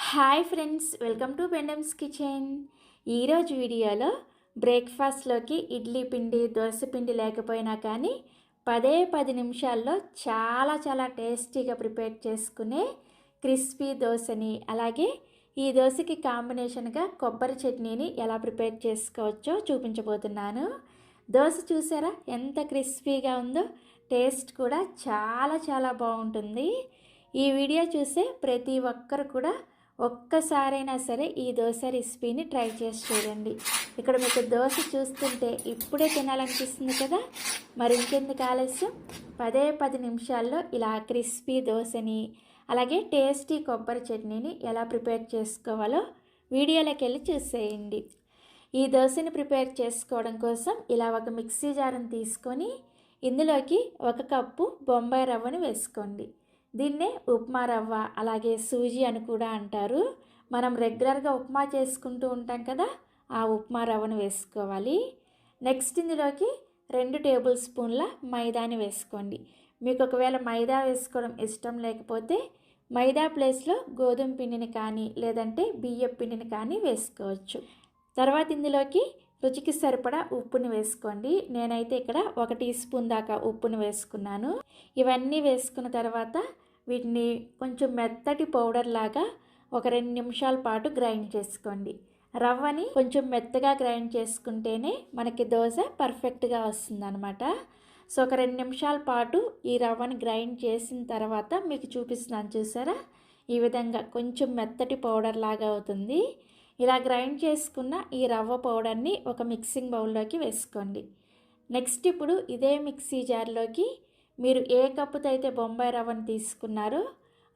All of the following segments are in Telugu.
హాయ్ ఫ్రెండ్స్, వెల్కమ్ టు బెండమ్స్ కిచెన్. ఈరోజు వీడియోలో బ్రేక్ఫాస్ట్లోకి ఇడ్లీ పిండి, దోశ పిండి లేకపోయినా కానీ 10 నిమిషాల్లో చాలా టేస్టీగా ప్రిపేర్ చేసుకునే క్రిస్పీ దోశని, అలాగే ఈ దోశకి కాంబినేషన్గా కొబ్బరి చట్నీని ఎలా ప్రిపేర్ చేసుకోవచ్చో చూపించబోతున్నాను. దోశ చూసారా ఎంత క్రిస్పీగా ఉందో, టేస్ట్ కూడా చాలా బాగుంటుంది. ఈ వీడియో చూసే ప్రతి ఒక్కరు కూడా ఒక్కసారైనా సరే ఈ దోశ రెసిపీని ట్రై చేసి చూడండి. ఇక్కడ మీకు దోశ చూస్తుంటే ఇప్పుడే తినాలనిపిస్తుంది కదా. మరి ఇంకెందుకు ఆలస్యం, 10 నిమిషాల్లో ఇలా క్రిస్పీ దోశని, అలాగే టేస్టీ కొబ్బరి చట్నీని ఎలా ప్రిపేర్ చేసుకోవాలో వీడియోలోకి వెళ్ళి చూసేయండి. ఈ దోశని ప్రిపేర్ చేసుకోవడం కోసం ఇలా ఒక మిక్సీ జార్ని తీసుకొని ఇందులోకి 1 కప్పు బొంబాయి రవ్వను వేసుకోండి. దీన్నే ఉప్మా రవ్వ, అలాగే సూజీ అని కూడా అంటారు. మనం రెగ్యులర్గా ఉప్మా చేసుకుంటూ ఉంటాం కదా, ఆ ఉప్మా రవ్వను వేసుకోవాలి. నెక్స్ట్ ఇందులోకి 2 టేబుల్ స్పూన్ల మైదాని వేసుకోండి. మీకు ఒకవేళ మైదా వేసుకోవడం ఇష్టం లేకపోతే మైదా ప్లేస్లో గోధుమ పిండిని కానీ లేదంటే బియ్యం పిండిని కానీ వేసుకోవచ్చు. తర్వాత ఇందులోకి రుచికి సరిపడా ఉప్పుని వేసుకోండి. నేనైతే ఇక్కడ 1 టీ స్పూన్ దాకా ఉప్పుని వేసుకున్నాను. ఇవన్నీ వేసుకున్న తర్వాత వీటిని కొంచెం మెత్తటి పౌడర్ లాగా ఒక 2 నిమిషాల పాటు గ్రైండ్ చేసుకోండి. రవ్వని కొంచెం మెత్తగా గ్రైండ్ చేసుకుంటేనే మనకి దోశ పర్ఫెక్ట్గా వస్తుందన్నమాట. సో ఒక 2 నిమిషాల పాటు ఈ రవ్వని గ్రైండ్ చేసిన తర్వాత మీకు చూపిస్తున్నాను, చూసారా, ఈ విధంగా కొంచెం మెత్తటి పౌడర్ లాగా అవుతుంది. ఇలా గ్రైండ్ చేసుకున్న ఈ రవ్వ పౌడర్ని ఒక మిక్సింగ్ బౌల్లోకి వేసుకోండి. నెక్స్ట్ ఇప్పుడు ఇదే మిక్సీ జార్లోకి మీరు ఏ కప్పుతో అయితే బొంబాయి రవ్వను తీసుకున్నారో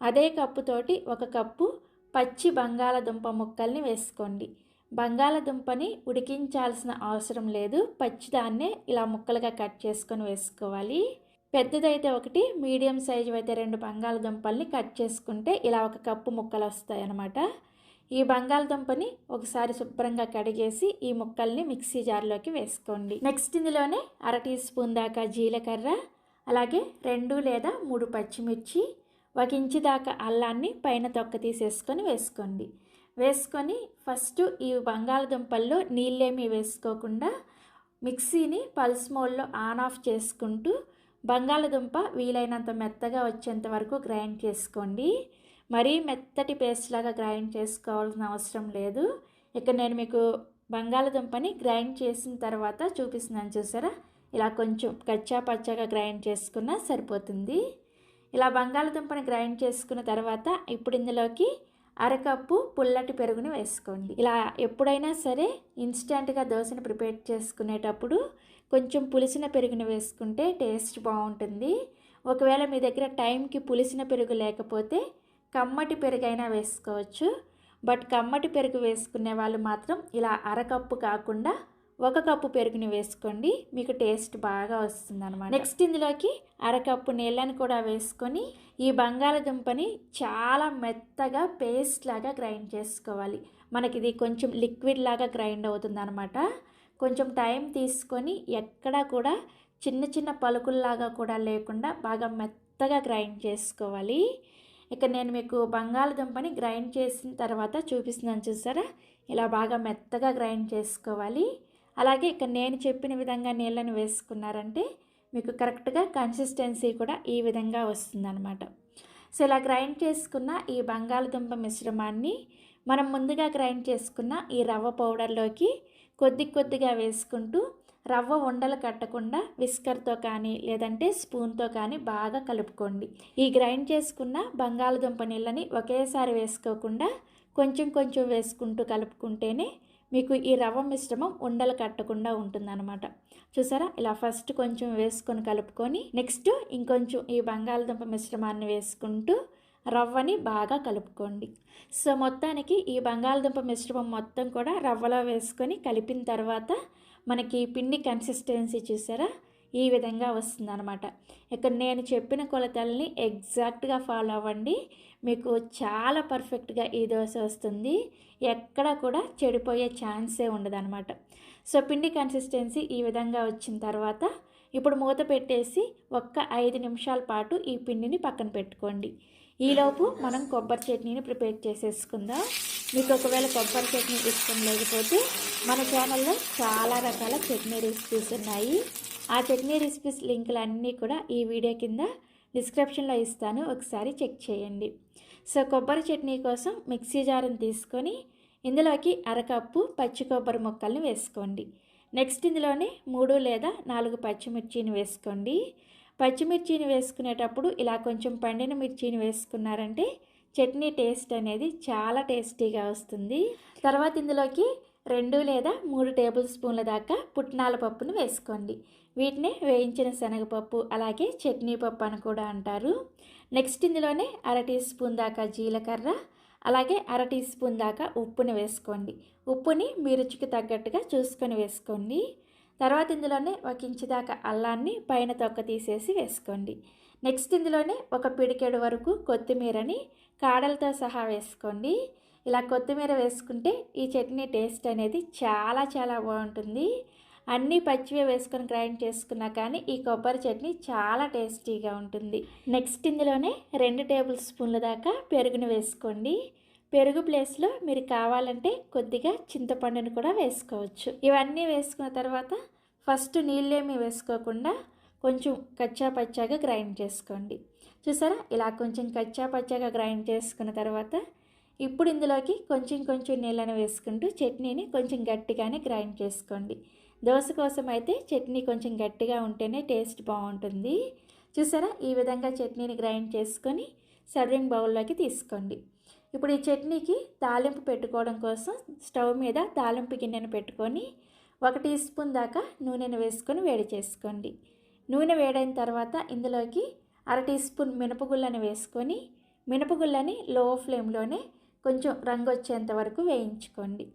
అదే కప్పుతోటి 1 కప్పు పచ్చి బంగాళదుంప ముక్కల్ని వేసుకోండి. బంగాళదుంపని ఉడికించాల్సిన అవసరం లేదు, పచ్చిదాన్నే ఇలా ముక్కలుగా కట్ చేసుకొని వేసుకోవాలి. పెద్దదైతే 1, మీడియం సైజు అయితే 2 బంగాళదుంపల్ని కట్ చేసుకుంటే ఇలా 1 కప్పు ముక్కలు వస్తాయి అన్నమాట. ఈ బంగాళదుంపని ఒకసారి శుభ్రంగా కడిగేసి ఈ ముక్కల్ని మిక్సీ జార్లోకి వేసుకోండి. నెక్స్ట్ ఇందులోనే 1 టీ స్పూన్ దాకా జీలకర్ర, అలాగే 2 లేదా 3 పచ్చిమిర్చి, 1 ఇంచు దాకా అల్లాన్ని పైన తొక్క తీసేసుకొని వేసుకోండి. వేసుకొని ఫస్ట్ ఈ బంగాళదుంపల్లో నీళ్ళేమీ వేసుకోకుండా మిక్సీని పల్స్ మోడ్లో ఆన్ ఆఫ్ చేసుకుంటూ బంగాళదుంప వీలైనంత మెత్తగా వచ్చేంత వరకు గ్రైండ్ చేసుకోండి. మరీ మెత్తటి పేస్ట్ లాగా గ్రైండ్ చేసుకోవాల్సిన అవసరం లేదు. ఇక్కడ నేను మీకు బంగాళదుంపని గ్రైండ్ చేసిన తర్వాత చూపిస్తున్నాను, చూసారా, ఇలా కొంచెం కచ్చా పచ్చగా గ్రైండ్ చేసుకున్నా సరిపోతుంది. ఇలా బంగాళదుంపని గ్రైండ్ చేసుకున్న తర్వాత ఇప్పుడు ఇందులోకి 1 కప్పు పుల్లటి పెరుగుని వేసుకోండి. ఇలా ఎప్పుడైనా సరే ఇన్స్టెంట్గా దోశని ప్రిపేర్ చేసుకునేటప్పుడు కొంచెం పులిసిన పెరుగుని వేసుకుంటే టేస్ట్ బాగుంటుంది. ఒకవేళ మీ దగ్గర టైంకి పులిసిన పెరుగు లేకపోతే కమ్మటి పెరుగు అయినా వేసుకోవచ్చు. బట్ కమ్మటి పెరుగు వేసుకునే వాళ్ళు మాత్రం ఇలా 1 కప్పు కాకుండా 1 కప్పు పెరుగుని వేసుకోండి, మీకు టేస్ట్ బాగా వస్తుంది అనమాట. నెక్స్ట్ ఇందులోకి 1 కప్పు నీళ్ళని కూడా వేసుకొని ఈ బంగాళదుంపని చాలా మెత్తగా పేస్ట్ లాగా గ్రైండ్ చేసుకోవాలి. మనకి ఇది కొంచెం లిక్విడ్ లాగా గ్రైండ్ అవుతుంది అనమాట. కొంచెం టైం తీసుకొని ఎక్కడా కూడా చిన్న పలుకుల్లాగా కూడా లేకుండా బాగా మెత్తగా గ్రైండ్ చేసుకోవాలి. ఇక నేను మీకు బంగాళదుంపని గ్రైండ్ చేసిన తర్వాత చూపిస్తున్నాను, చూసారా, ఇలా బాగా మెత్తగా గ్రైండ్ చేసుకోవాలి. అలాగే ఇక నేను చెప్పిన విధంగా నీళ్ళని వేసుకున్నారంటే మీకు కరెక్ట్గా కన్సిస్టెన్సీ కూడా ఈ విధంగా వస్తుందన్నమాట. సో ఇలా గ్రైండ్ చేసుకున్న ఈ బంగాళదుంప మిశ్రమాన్ని మనం ముందుగా గ్రైండ్ చేసుకున్న ఈ రవ్వ పౌడర్లోకి కొద్దిగా వేసుకుంటూ రవ్వ ఉండలు కట్టకుండా విస్కర్తో కానీ లేదంటే స్పూన్తో కానీ బాగా కలుపుకోండి. ఈ గ్రైండ్ చేసుకున్న బంగాళదుంప నీళ్ళని ఒకేసారి వేసుకోకుండా కొంచెం వేసుకుంటూ కలుపుకుంటేనే మీకు ఈ రవ్వ మిశ్రమం ఉండలు కట్టకుండా ఉంటుందన్నమాట. చూసారా, ఇలా ఫస్ట్ కొంచెం వేసుకొని కలుపుకొని నెక్స్ట్ ఇంకొంచెం ఈ బంగాళదుంప మిశ్రమాన్ని వేసుకుంటూ రవ్వని బాగా కలుపుకోండి. సో మొత్తానికి ఈ బంగాళదుంప మిశ్రమం మొత్తం కూడా రవ్వలో వేసుకొని కలిపిన తర్వాత మనకి పిండి కన్సిస్టెన్సీ చూసారా ఈ విధంగా వస్తుందన్నమాట. ఇక్కడ నేను చెప్పిన కొలతల్ని ఎగ్జాక్ట్గా ఫాలో అవ్వండి, మీకు చాలా పర్ఫెక్ట్గా ఈ దోశ వస్తుంది. ఎక్కడ కూడా చెడిపోయే ఛాన్సే ఉండదన్నమాట. సో పిండి కన్సిస్టెన్సీ ఈ విధంగా వచ్చిన తర్వాత ఇప్పుడు మూత పెట్టేసి 5 నిమిషాల పాటు ఈ పిండిని పక్కన పెట్టుకోండి. ఈలోపు మనం కొబ్బరి చట్నీని ప్రిపేర్ చేసేసుకుందాం. మీకు ఒకవేళ కొబ్బరి చట్నీ ఇష్టం లేకపోతే మన ఛానల్లో చాలా రకాల చట్నీ రెసిపీస్ ఉన్నాయి. ఆ చట్నీ రెసిపీస్ లింకులు అన్నీ కూడా ఈ వీడియో కింద డిస్క్రిప్షన్లో ఇస్తాను, ఒకసారి చెక్ చేయండి. సో కొబ్బరి చట్నీ కోసం మిక్సీ జార్ని తీసుకొని ఇందులోకి అరకప్పు పచ్చి కొబ్బరి ముక్కల్ని వేసుకోండి. నెక్స్ట్ ఇందులోనే 3 లేదా 4 పచ్చిమిర్చిని వేసుకోండి. పచ్చిమిర్చిని వేసుకునేటప్పుడు ఇలా కొంచెం పండిన మిర్చిని వేసుకున్నారంటే చట్నీ టేస్ట్ అనేది చాలా టేస్టీగా వస్తుంది. తర్వాత ఇందులోకి 2 లేదా 3 టేబుల్ స్పూన్ల దాకా పుట్నాల పప్పును వేసుకోండి. వీటిని వేయించిన శనగపప్పు అలాగే చట్నీ పప్పు అని కూడా అంటారు. నెక్స్ట్ ఇందులోనే 1/2 టీ స్పూన్ దాకా జీలకర్ర అలాగే 1/2 టీ స్పూన్ దాకా ఉప్పుని వేసుకోండి. ఉప్పుని మీ రుచికి తగ్గట్టుగా చూసుకొని వేసుకోండి. తర్వాత ఇందులోనే 1 ఇంచు దాకా అల్లాన్ని పైన తొక్క తీసేసి వేసుకోండి. నెక్స్ట్ ఇందులోనే 1 పిడికెడు వరకు కొత్తిమీరని కాడలతో సహా వేసుకోండి. ఇలా కొత్తిమీర వేసుకుంటే ఈ చట్నీ టేస్ట్ అనేది చాలా చాలా బాగుంటుంది. అన్నీ పచ్చివే వేసుకొని గ్రైండ్ చేసుకున్నా కానీ ఈ కొబ్బరి చట్నీ చాలా టేస్టీగా ఉంటుంది. నెక్స్ట్ ఇందులోనే 2 టేబుల్ స్పూన్ల దాకా పెరుగును వేసుకోండి. పెరుగు ప్లేస్లో మీరు కావాలంటే కొద్దిగా చింతపండుని కూడా వేసుకోవచ్చు. ఇవన్నీ వేసుకున్న తర్వాత ఫస్ట్ నీళ్ళేమీ వేసుకోకుండా కొంచెం కచ్చా పచ్చాగా గ్రైండ్ చేసుకోండి. చూసారా, ఇలా కొంచెం కచ్చా పచ్చాగా గ్రైండ్ చేసుకున్న తర్వాత ఇప్పుడు ఇందులోకి కొంచెం నీళ్ళని వేసుకుంటూ చట్నీని కొంచెం గట్టిగానే గ్రైండ్ చేసుకోండి. దోశ కోసం అయితే చట్నీ కొంచెం గట్టిగా ఉంటేనే టేస్ట్ బాగుంటుంది. చూసారా, ఈ విధంగా చట్నీని గ్రైండ్ చేసుకొని సర్వింగ్ బౌల్లోకి తీసుకోండి. ఇప్పుడు ఈ చట్నీకి తాలింపు పెట్టుకోవడం కోసం స్టవ్ మీద తాలింపు గిన్నెను పెట్టుకొని 1 టీ స్పూన్ దాకా నూనెను వేసుకొని వేడి చేసుకోండి. నూనె వేడైన తర్వాత ఇందులోకి 1/2 టీ స్పూన్ మినపగుళ్ళని వేసుకొని మినపగుళ్ళని లో ఫ్లేమ్లోనే కొంచెం రంగు వచ్చేంత వరకు వేయించుకోండి.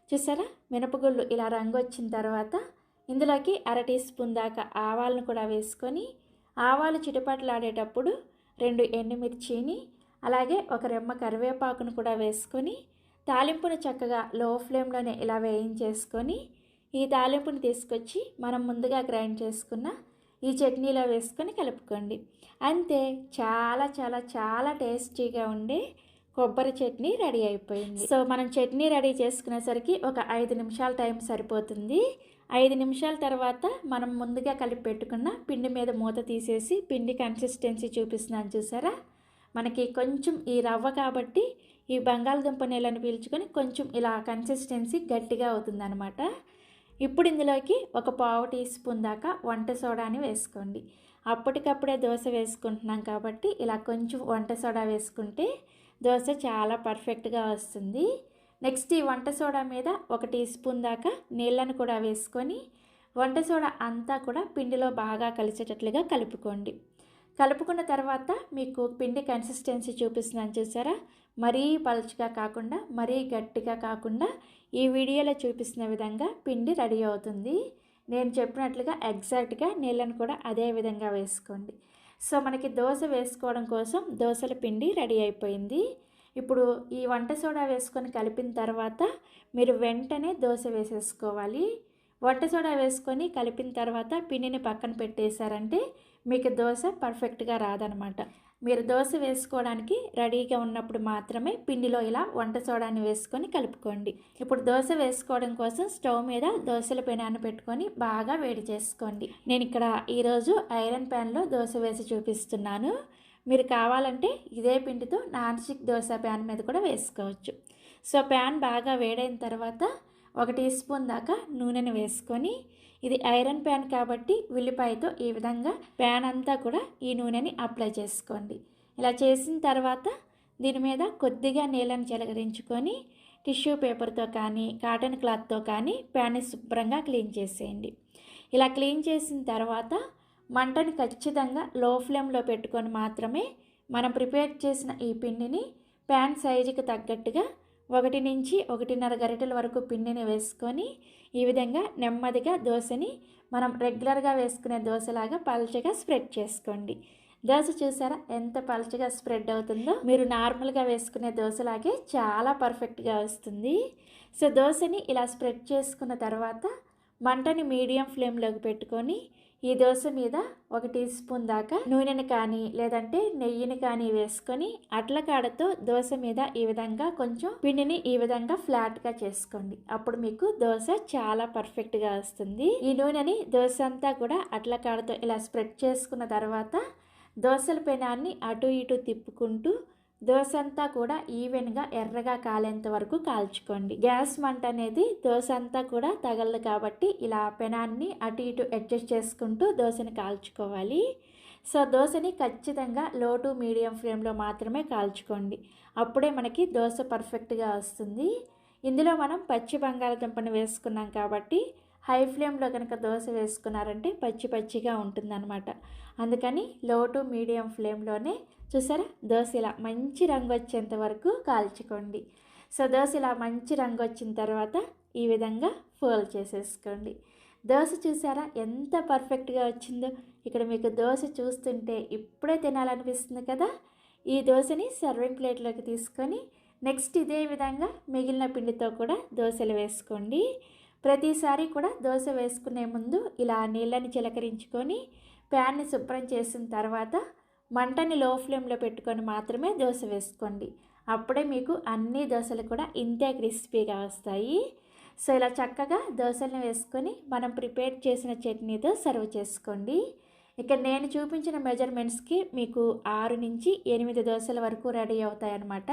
చూసారా, మినపగుళ్ళు ఇలా రంగు వచ్చిన తర్వాత ఇందులోకి 1/2 టీ స్పూన్ దాకా ఆవాలను కూడా వేసుకొని ఆవాలు చిటపటలాడేటప్పుడు 2 ఎండుమిర్చిని అలాగే 1 రెమ్మ కరివేపాకును కూడా వేసుకొని తాలింపును చక్కగా లో ఫ్లేమ్లోనే ఇలా వేయించేసుకొని ఈ తాలింపుని తీసుకొచ్చి మనం ముందుగా గ్రైండ్ చేసుకున్న ఈ చట్నీలో వేసుకొని కలుపుకోండి. అంతే, చాలా చాలా చాలా టేస్టీగా ఉండే కొబ్బరి చట్నీ రెడీ అయిపోయింది. సో మనం చట్నీ రెడీ చేసుకునేసరికి ఒక 5 నిమిషాల టైం సరిపోతుంది. 5 నిమిషాల తర్వాత మనం ముందుగా కలిపి పెట్టుకున్న పిండి మీద మూత తీసేసి పిండి కన్సిస్టెన్సీ చూపిస్తున్నాను. చూసారా, మనకి కొంచెం ఈ రవ్వ కాబట్టి ఈ బంగాళదుంప నీళ్ళని పీల్చుకొని కొంచెం ఇలా కన్సిస్టెన్సీ గట్టిగా అవుతుందన్నమాట. ఇప్పుడు ఇందులోకి 1/4 టీ స్పూన్ దాకా వంట సోడాని వేసుకోండి. అప్పటికప్పుడే దోశ వేసుకుంటున్నాం కాబట్టి ఇలా కొంచెం వంట సోడా వేసుకుంటే దోశ చాలా పర్ఫెక్ట్గా వస్తుంది. నెక్స్ట్ ఈ వంట సోడా మీద 1 టీ స్పూన్ దాకా నీళ్ళను కూడా వేసుకొని వంట సోడా అంతా కూడా పిండిలో బాగా కలిసేటట్లుగా కలుపుకోండి. కలుపుకున్న తర్వాత మీకు పిండి కన్సిస్టెన్సీ చూపిస్తున్నాను. చూసారా, మరీ పలుచగా కాకుండా మరీ గట్టిగా కాకుండా ఈ వీడియోలో చూపిస్తున్న విధంగా పిండి రెడీ అవుతుంది. నేను చెప్పినట్లుగా ఎగ్జాక్ట్గా నీళ్ళను కూడా అదే విధంగా వేసుకోండి. సో మనకి దోశ వేసుకోవడం కోసం దోశల పిండి రెడీ అయిపోయింది. ఇప్పుడు ఈ వంట సోడా వేసుకొని కలిపిన తర్వాత మీరు వెంటనే దోశ వేసేసుకోవాలి. వంట సోడా వేసుకొని కలిపిన తర్వాత పిండిని పక్కన పెట్టేశారంటే మీకు దోశ పర్ఫెక్ట్గా రాదనమాట. మీరు దోశ వేసుకోవడానికి రెడీగా ఉన్నప్పుడు మాత్రమే పిండిలో ఇలా వంట సోడాని వేసుకొని కలుపుకోండి. ఇప్పుడు దోశ వేసుకోవడం కోసం స్టవ్ మీద దోశల పెనాన్ని పెట్టుకొని బాగా వేడి చేసుకోండి. నేను ఇక్కడ ఈరోజు ఐరన్ ప్యాన్లో దోశ వేసి చూపిస్తున్నాను. మీరు కావాలంటే ఇదే పిండితో నాన్ స్టిక్ దోశ ప్యాన్ మీద కూడా వేసుకోవచ్చు. సో ప్యాన్ బాగా వేడైన తర్వాత 1 టీ స్పూన్ దాకా నూనెను వేసుకొని ఇది ఐరన్ ప్యాన్ కాబట్టి ఉల్లిపాయతో ఈ విధంగా ప్యాన్ అంతా కూడా ఈ నూనెని అప్లై చేసుకోండి. ఇలా చేసిన తర్వాత దీని మీద కొద్దిగా నీళ్ళని చిలకరించుకొని టిష్యూ పేపర్తో కానీ కాటన్ క్లాత్తో కానీ ప్యాన్ని శుభ్రంగా క్లీన్ చేసేయండి. ఇలా క్లీన్ చేసిన తర్వాత మంటని ఖచ్చితంగా లో ఫ్లేమ్లో పెట్టుకొని మాత్రమే మనం ప్రిపేర్ చేసిన ఈ పిండిని ప్యాన్ సైజుకి తగ్గట్టుగా 1 నుంచి 1.5 గరిటెల వరకు పిండిని వేసుకొని ఈ విధంగా నెమ్మదిగా దోశని మనం రెగ్యులర్గా వేసుకునే దోశలాగా పల్చగా స్ప్రెడ్ చేసుకోండి. దోశ చూసారా ఎంత పల్చగా స్ప్రెడ్ అవుతుందో, మీరు నార్మల్గా వేసుకునే దోశలాగే చాలా పర్ఫెక్ట్గా వస్తుంది. సో దోశని ఇలా స్ప్రెడ్ చేసుకున్న తర్వాత మంటని మీడియం ఫ్లేమ్లోకి పెట్టుకొని ఈ దోశ మీద 1 టీ స్పూన్ దాకా నూనెని కానీ లేదంటే నెయ్యిని కానీ వేసుకొని అట్ల కాడతో దోశ మీద ఈ విధంగా కొంచెం పిండిని ఈ విధంగా ఫ్లాట్గా చేసుకోండి. అప్పుడు మీకు దోశ చాలా పర్ఫెక్ట్గా వస్తుంది. ఈ నూనెని దోశ అంతా కూడా అట్ల కాడతో ఇలా స్ప్రెడ్ చేసుకున్న తర్వాత దోశల పెనాన్ని అటు ఇటు తిప్పుకుంటూ దోశ అంతా కూడా ఈవెన్గా ఎర్రగా కాలేంత వరకు కాల్చుకోండి. గ్యాస్ మంట అనేది దోశ అంతా కూడా తగలదు కాబట్టి ఇలా పెనాన్ని అటు ఇటు అడ్జస్ట్ చేసుకుంటూ దోశని కాల్చుకోవాలి. సో దోశని ఖచ్చితంగా లో టు మీడియం ఫ్లేమ్లో మాత్రమే కాల్చుకోండి. అప్పుడే మనకి దోశ పర్ఫెక్ట్గా వస్తుంది. ఇందులో మనం పచ్చి బంగాళదుంపని వేసుకున్నాం కాబట్టి హై ఫ్లేమ్లో కనుక దోశ వేసుకున్నారంటే పచ్చి పచ్చిగా ఉంటుందన్నమాట. అందుకని లో టు మీడియం ఫ్లేమ్లోనే చూసారా దోశ ఇలా మంచి రంగు వచ్చేంత వరకు కాల్చుకోండి. సో దోశ ఇలా మంచి రంగు వచ్చిన తర్వాత ఈ విధంగా ఫోల్డ్ చేసేసుకోండి. దోశ చూసారా ఎంత పర్ఫెక్ట్గా వచ్చిందో. ఇక్కడ మీకు దోశ చూస్తుంటే ఇప్పుడే తినాలనిపిస్తుంది కదా. ఈ దోశని సర్వింగ్ ప్లేట్లోకి తీసుకొని నెక్స్ట్ ఇదే విధంగా మిగిలిన పిండితో కూడా దోశలు వేసుకోండి. ప్రతిసారి కూడా దోశ వేసుకునే ముందు ఇలా నీళ్ళని చిలకరించుకొని ప్యాన్ని శుభ్రం చేసిన తర్వాత మంటని లో ఫ్లేమ్లో పెట్టుకొని మాత్రమే దోశ వేసుకోండి. అప్పుడే మీకు అన్ని దోశలు కూడా ఇంతే క్రిస్పీగా వస్తాయి. సో ఇలా చక్కగా దోశలను వేసుకొని మనం ప్రిపేర్ చేసిన చట్నీతో సర్వ్ చేసుకోండి. ఇక్కడ నేను చూపించిన మెజర్మెంట్స్కి మీకు 6 నుంచి 8 దోశల వరకు రెడీ అవుతాయన్నమాట.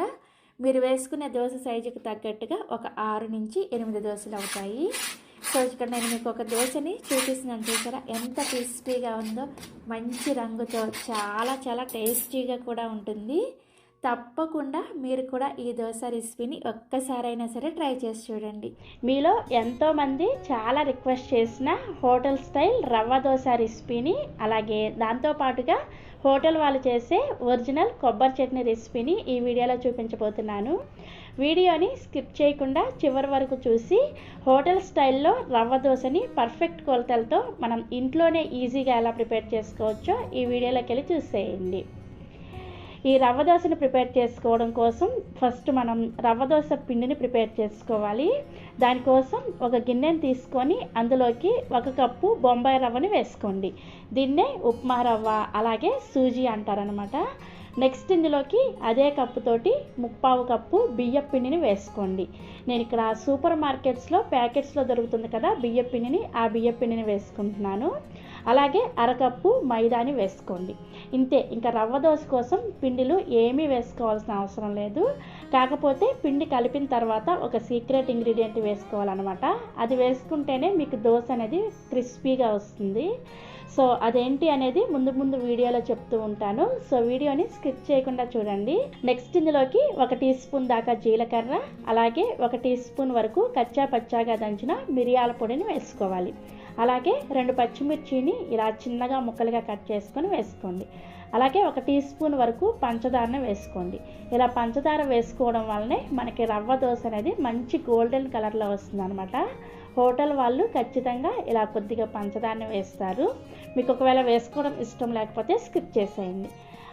మీరు వేసుకునే దోశ సైజుకి తగ్గట్టుగా ఒక 6 నుంచి 8 దోశలు అవుతాయి. సో ఇక్కడ నేను మీకు ఒక దోశని చూపిస్తున్నాను చూసారా ఎంత క్రిస్పీగా ఉందో. మంచి రంగుతో చాలా చాలా టేస్టీగా కూడా ఉంటుంది. తప్పకుండా మీరు కూడా ఈ దోశ రెసిపీని ఒక్కసారైనా సరే ట్రై చేసి చూడండి. మీలో ఎంతోమంది చాలా రిక్వెస్ట్ చేసిన హోటల్ స్టైల్ రవ్వ దోశ రెసిపీని, అలాగే దాంతోపాటుగా హోటల్ వాళ్ళు చేసే ఒరిజినల్ కొబ్బరి చట్నీ రెసిపీని ఈ వీడియోలో చూపించబోతున్నాను. వీడియోని స్కిప్ చేయకుండా చివరి వరకు చూసి హోటల్ స్టైల్లో రవ్వ దోశని పర్ఫెక్ట్ కొలతలతో మనం ఇంట్లోనే ఈజీగా ఎలా ప్రిపేర్ చేసుకోవచ్చో ఈ వీడియోలోకి వెళ్ళి చూసేయండి. ఈ రవ్వ దోశని ప్రిపేర్ చేసుకోవడం కోసం ఫస్ట్ మనం రవ్వ దోశ పిండిని ప్రిపేర్ చేసుకోవాలి. దానికోసం ఒక గిన్నెని తీసుకొని అందులోకి 1 కప్పు బొంబాయి రవ్వని వేసుకోండి. దీన్నే ఉప్మా రవ్వ అలాగే సూజీ అంటారనమాట. నెక్స్ట్ ఇందులోకి అదే కప్పుతోటి 1/4 కప్పు బియ్యం పిండిని వేసుకోండి. నేను ఇక్కడ సూపర్ మార్కెట్స్లో ప్యాకెట్స్లో దొరుకుతుంది కదా బియ్యం పిండిని, ఆ బియ్యం పిండిని వేసుకుంటున్నాను. అలాగే 1/2 కప్పు మైదాని వేసుకోండి. ఇంతే, ఇంకా రవ్వ దోశ కోసం పిండిలు ఏమీ వేసుకోవాల్సిన అవసరం లేదు. కాకపోతే పిండి కలిపిన తర్వాత ఒక సీక్రెట్ ఇంగ్రీడియంట్ వేసుకోవాలన్నమాట. అది వేసుకుంటేనే మీకు దోశ అనేది క్రిస్పీగా వస్తుంది. సో అదేంటి అనేది ముందు వీడియోలో చెప్తూ ఉంటాను. సో వీడియోని స్కిప్ చేయకుండా చూడండి. నెక్స్ట్ ఇందులోకి 1 టీ స్పూన్ దాకా జీలకర్ర, అలాగే 1 టీ స్పూన్ వరకు కచ్చా పచ్చాగా దంచిన మిరియాల పొడిని వేసుకోవాలి. అలాగే 2 పచ్చిమిర్చిని ఇలా చిన్నగా ముక్కలుగా కట్ చేసుకొని వేసుకోండి. అలాగే 1 టీ స్పూన్ వరకు పంచదారను వేసుకోండి. ఇలా పంచదార వేసుకోవడం వల్లనే మనకి రవ్వ దోశ అనేది మంచి గోల్డెన్ కలర్లో వస్తుంది అనమాట. హోటల్ వాళ్ళు ఖచ్చితంగా ఇలా కొద్దిగా పంచదారని వేస్తారు. మీకు ఒకవేళ వేసుకోవడం ఇష్టం లేకపోతే స్కిప్ చేసేయండి.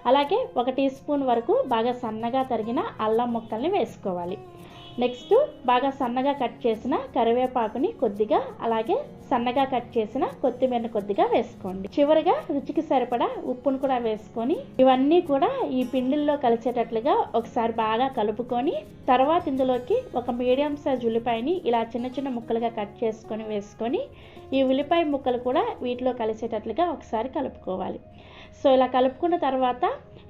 అలాగే 1 టీ స్పూన్ వరకు బాగా సన్నగా తరిగిన అల్లం ముక్కల్ని వేసుకోవాలి. నెక్స్ట్ బాగా సన్నగా కట్ చేసిన కరివేపాకుని కొద్దిగా, అలాగే సన్నగా కట్ చేసిన కొత్తిమీరని కొద్దిగా వేసుకోండి. చివరిగా రుచికి సరిపడా ఉప్పును కూడా వేసుకొని ఇవన్నీ కూడా ఈ పిండిల్లో కలిసేటట్లుగా ఒకసారి బాగా కలుపుకొని తర్వాత ఇందులోకి ఒక మీడియం సైజ్ ఉల్లిపాయని ఇలా చిన్న చిన్న ముక్కలుగా కట్ చేసుకొని వేసుకొని ఈ ఉల్లిపాయ ముక్కలు కూడా వీటిలో కలిసేటట్లుగా ఒకసారి కలుపుకోవాలి. సో ఇలా కలుపుకున్న తర్వాత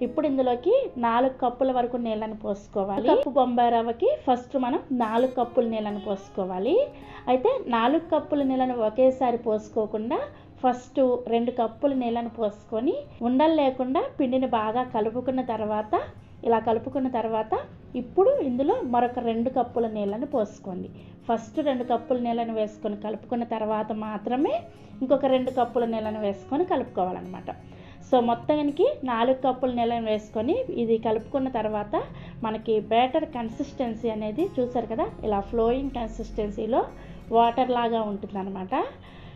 ఇప్పుడు ఇందులోకి 4 కప్పుల వరకు నీళ్ళని పోసుకోవాలి. కప్పు బొంబాయి రవ్వకి ఫస్ట్ మనం 4 కప్పుల నీళ్ళని పోసుకోవాలి. అయితే 4 కప్పుల నీళ్ళని ఒకేసారి పోసుకోకుండా ఫస్ట్ 2 కప్పుల నీళ్ళని పోసుకొని ఉండలు లేకుండా పిండిని బాగా కలుపుకున్న తర్వాత ఇప్పుడు ఇందులో మరొక 2 కప్పుల నీళ్ళని పోసుకోండి. ఫస్ట్ 2 కప్పుల నీళ్ళని వేసుకొని కలుపుకున్న తర్వాత మాత్రమే ఇంకొక 2 కప్పుల నీళ్ళని వేసుకొని కలుపుకోవాలన్నమాట. సో మొత్తానికి 4 కప్పుల నీళ్ళని వేసుకొని ఇది కలుపుకున్న తర్వాత మనకి బ్యాటర్ కన్సిస్టెన్సీ అనేది చూసారు కదా, ఇలా ఫ్లోయింగ్ కన్సిస్టెన్సీలో వాటర్ లాగా ఉంటుందన్నమాట.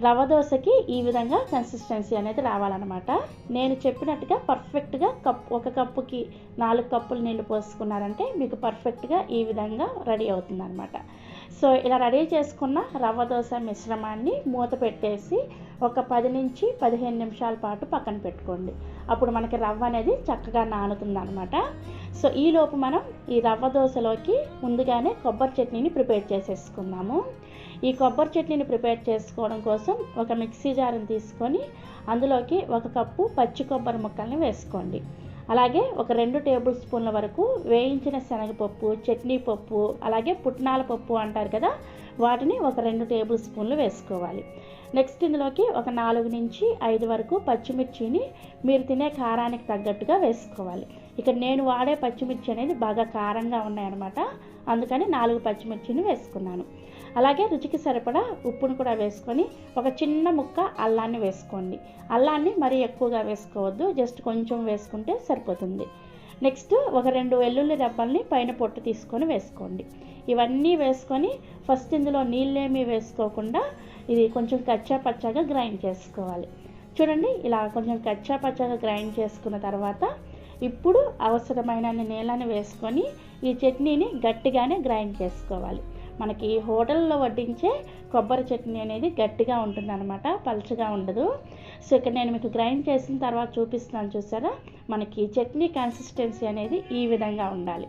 రవ్వ దోశకి ఈ విధంగా కన్సిస్టెన్సీ అనేది రావాలన్నమాట. నేను చెప్పినట్టుగా పర్ఫెక్ట్గా 1 కప్పుకి 4 కప్పులు నీళ్ళు పోసుకున్నారంటే మీకు పర్ఫెక్ట్గా ఈ విధంగా రెడీ అవుతుందన్నమాట. సో ఇలా రెడీ చేసుకున్న రవ్వ దోశ మిశ్రమాన్ని మూత పెట్టేసి ఒక 10 నుంచి 15 నిమిషాల పాటు పక్కన పెట్టుకోండి. అప్పుడు మనకి రవ్వ అనేది చక్కగా నానుతుంది అనమాట. సో ఈలోపు మనం ఈ రవ్వ దోశలోకి ముందుగానే కొబ్బరి చట్నీని ప్రిపేర్ చేసేసుకుందాము. ఈ కొబ్బరి చట్నీని ప్రిపేర్ చేసుకోవడం కోసం ఒక మిక్సీ జార్ని తీసుకొని అందులోకి 1 కప్పు పచ్చి కొబ్బరి ముక్కల్ని వేసుకోండి. అలాగే ఒక 2 టేబుల్ స్పూన్ల వరకు వేయించిన శనగపప్పు, చట్నీ పప్పు, అలాగే పుట్నాల పప్పు అంటారు కదా, వాటిని ఒక 2 టేబుల్ స్పూన్లు వేసుకోవాలి. నెక్స్ట్ ఇందులోకి ఒక 4 నుంచి 5 వరకు పచ్చిమిర్చిని మీరు తినే కారానికి తగ్గట్టుగా వేసుకోవాలి. ఇక్కడ నేను వాడే పచ్చిమిర్చి అనేది బాగా కారంగా ఉన్నాయన్నమాట, అందుకని 4 పచ్చిమిర్చిని వేసుకున్నాను. అలాగే రుచికి సరిపడా ఉప్పును కూడా వేసుకొని ఒక చిన్న ముక్క అల్లాన్ని వేసుకోండి. అల్లాన్ని మరీ ఎక్కువగా వేసుకోవద్దు, జస్ట్ కొంచెం వేసుకుంటే సరిపోతుంది. నెక్స్ట్ ఒక 2 వెల్లుల్లి రెబ్బల్ని పైన పొట్టు తీసుకొని వేసుకోండి. ఇవన్నీ వేసుకొని ఫస్ట్ ఇందులో నీళ్ళేమీ వేసుకోకుండా ఇది కొంచెం కచ్చా పచ్చాగా గ్రైండ్ చేసుకోవాలి. చూడండి, ఇలా కొంచెం కచ్చా పచ్చాగా గ్రైండ్ చేసుకున్న తర్వాత ఇప్పుడు అవసరమైన నీళ్ళని వేసుకొని ఈ చట్నీని గట్టిగానే గ్రైండ్ చేసుకోవాలి. మనకి హోటల్లో వడ్డించే కొబ్బరి చట్నీ అనేది గట్టిగా ఉంటుందన్నమాట, పలుచగా ఉండదు. సో ఇక్కడ నేను మీకు గ్రైండ్ చేసిన తర్వాత చూపిస్తున్నాను, చూసారా? మనకి చట్నీ కన్సిస్టెన్సీ అనేది ఈ విధంగా ఉండాలి.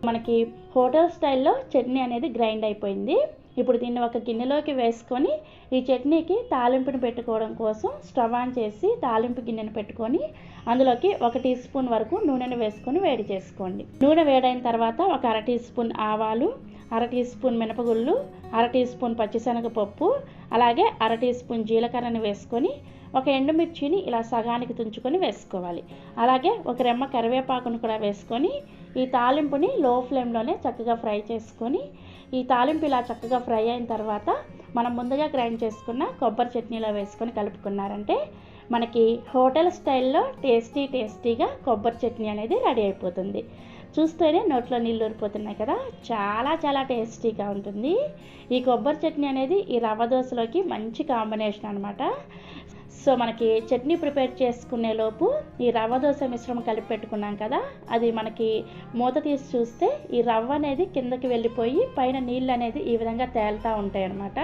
మనకి హోటల్ స్టైల్లో చట్నీ అనేది గ్రైండ్ అయిపోయింది. ఇప్పుడు దీన్ని ఒక గిన్నెలోకి వేసుకొని ఈ చట్నీకి తాలింపుని పెట్టుకోవడం కోసం స్టవ్ ఆన్ చేసి తాలింపు గిన్నెను పెట్టుకొని అందులోకి 1 టీ స్పూన్ వరకు నూనెను వేసుకొని వేడి చేసుకోండి. నూనె వేడైన తర్వాత ఒక 1/2 టీ స్పూన్ ఆవాలు, 1/2 టీ స్పూన్ మినపగుళ్ళు, 1/2 టీ స్పూన్ పచ్చిశనగపప్పు, అలాగే 1/2 టీ స్పూన్ జీలకర్రని వేసుకొని ఒక ఎండుమిర్చిని ఇలా సగానికి తుంచుకొని వేసుకోవాలి. అలాగే ఒక రెమ్మ కరివేపాకును కూడా వేసుకొని ఈ తాలింపుని లో ఫ్లేమ్లోనే చక్కగా ఫ్రై చేసుకొని ఈ తాలింపు ఇలా చక్కగా ఫ్రై అయిన తర్వాత మనం ముందుగా గ్రైండ్ చేసుకున్న కొబ్బరి చట్నీలో వేసుకొని కలుపుకున్నారంటే మనకి హోటల్ స్టైల్లో టేస్టీగా కొబ్బరి చట్నీ అనేది రెడీ అయిపోతుంది. చూస్తేనే నోట్లో నీళ్ళు ఊరిపోతున్నాయి కదా, చాలా టేస్టీగా ఉంటుంది. ఈ కొబ్బరి చట్నీ అనేది ఈ రవ్వ దోశలోకి మంచి కాంబినేషన్ అనమాట. సో మనకి చట్నీ ప్రిపేర్ చేసుకునే లోపు ఈ రవ్వ దోశ మిశ్రమం కలిపి పెట్టుకున్నాం కదా, అది మనకి మూత తీసి చూస్తే ఈ రవ్వ అనేది కిందకి వెళ్ళిపోయి పైన నీళ్ళు అనేది ఈ విధంగా తేలుతూ ఉంటాయి అన్నమాట.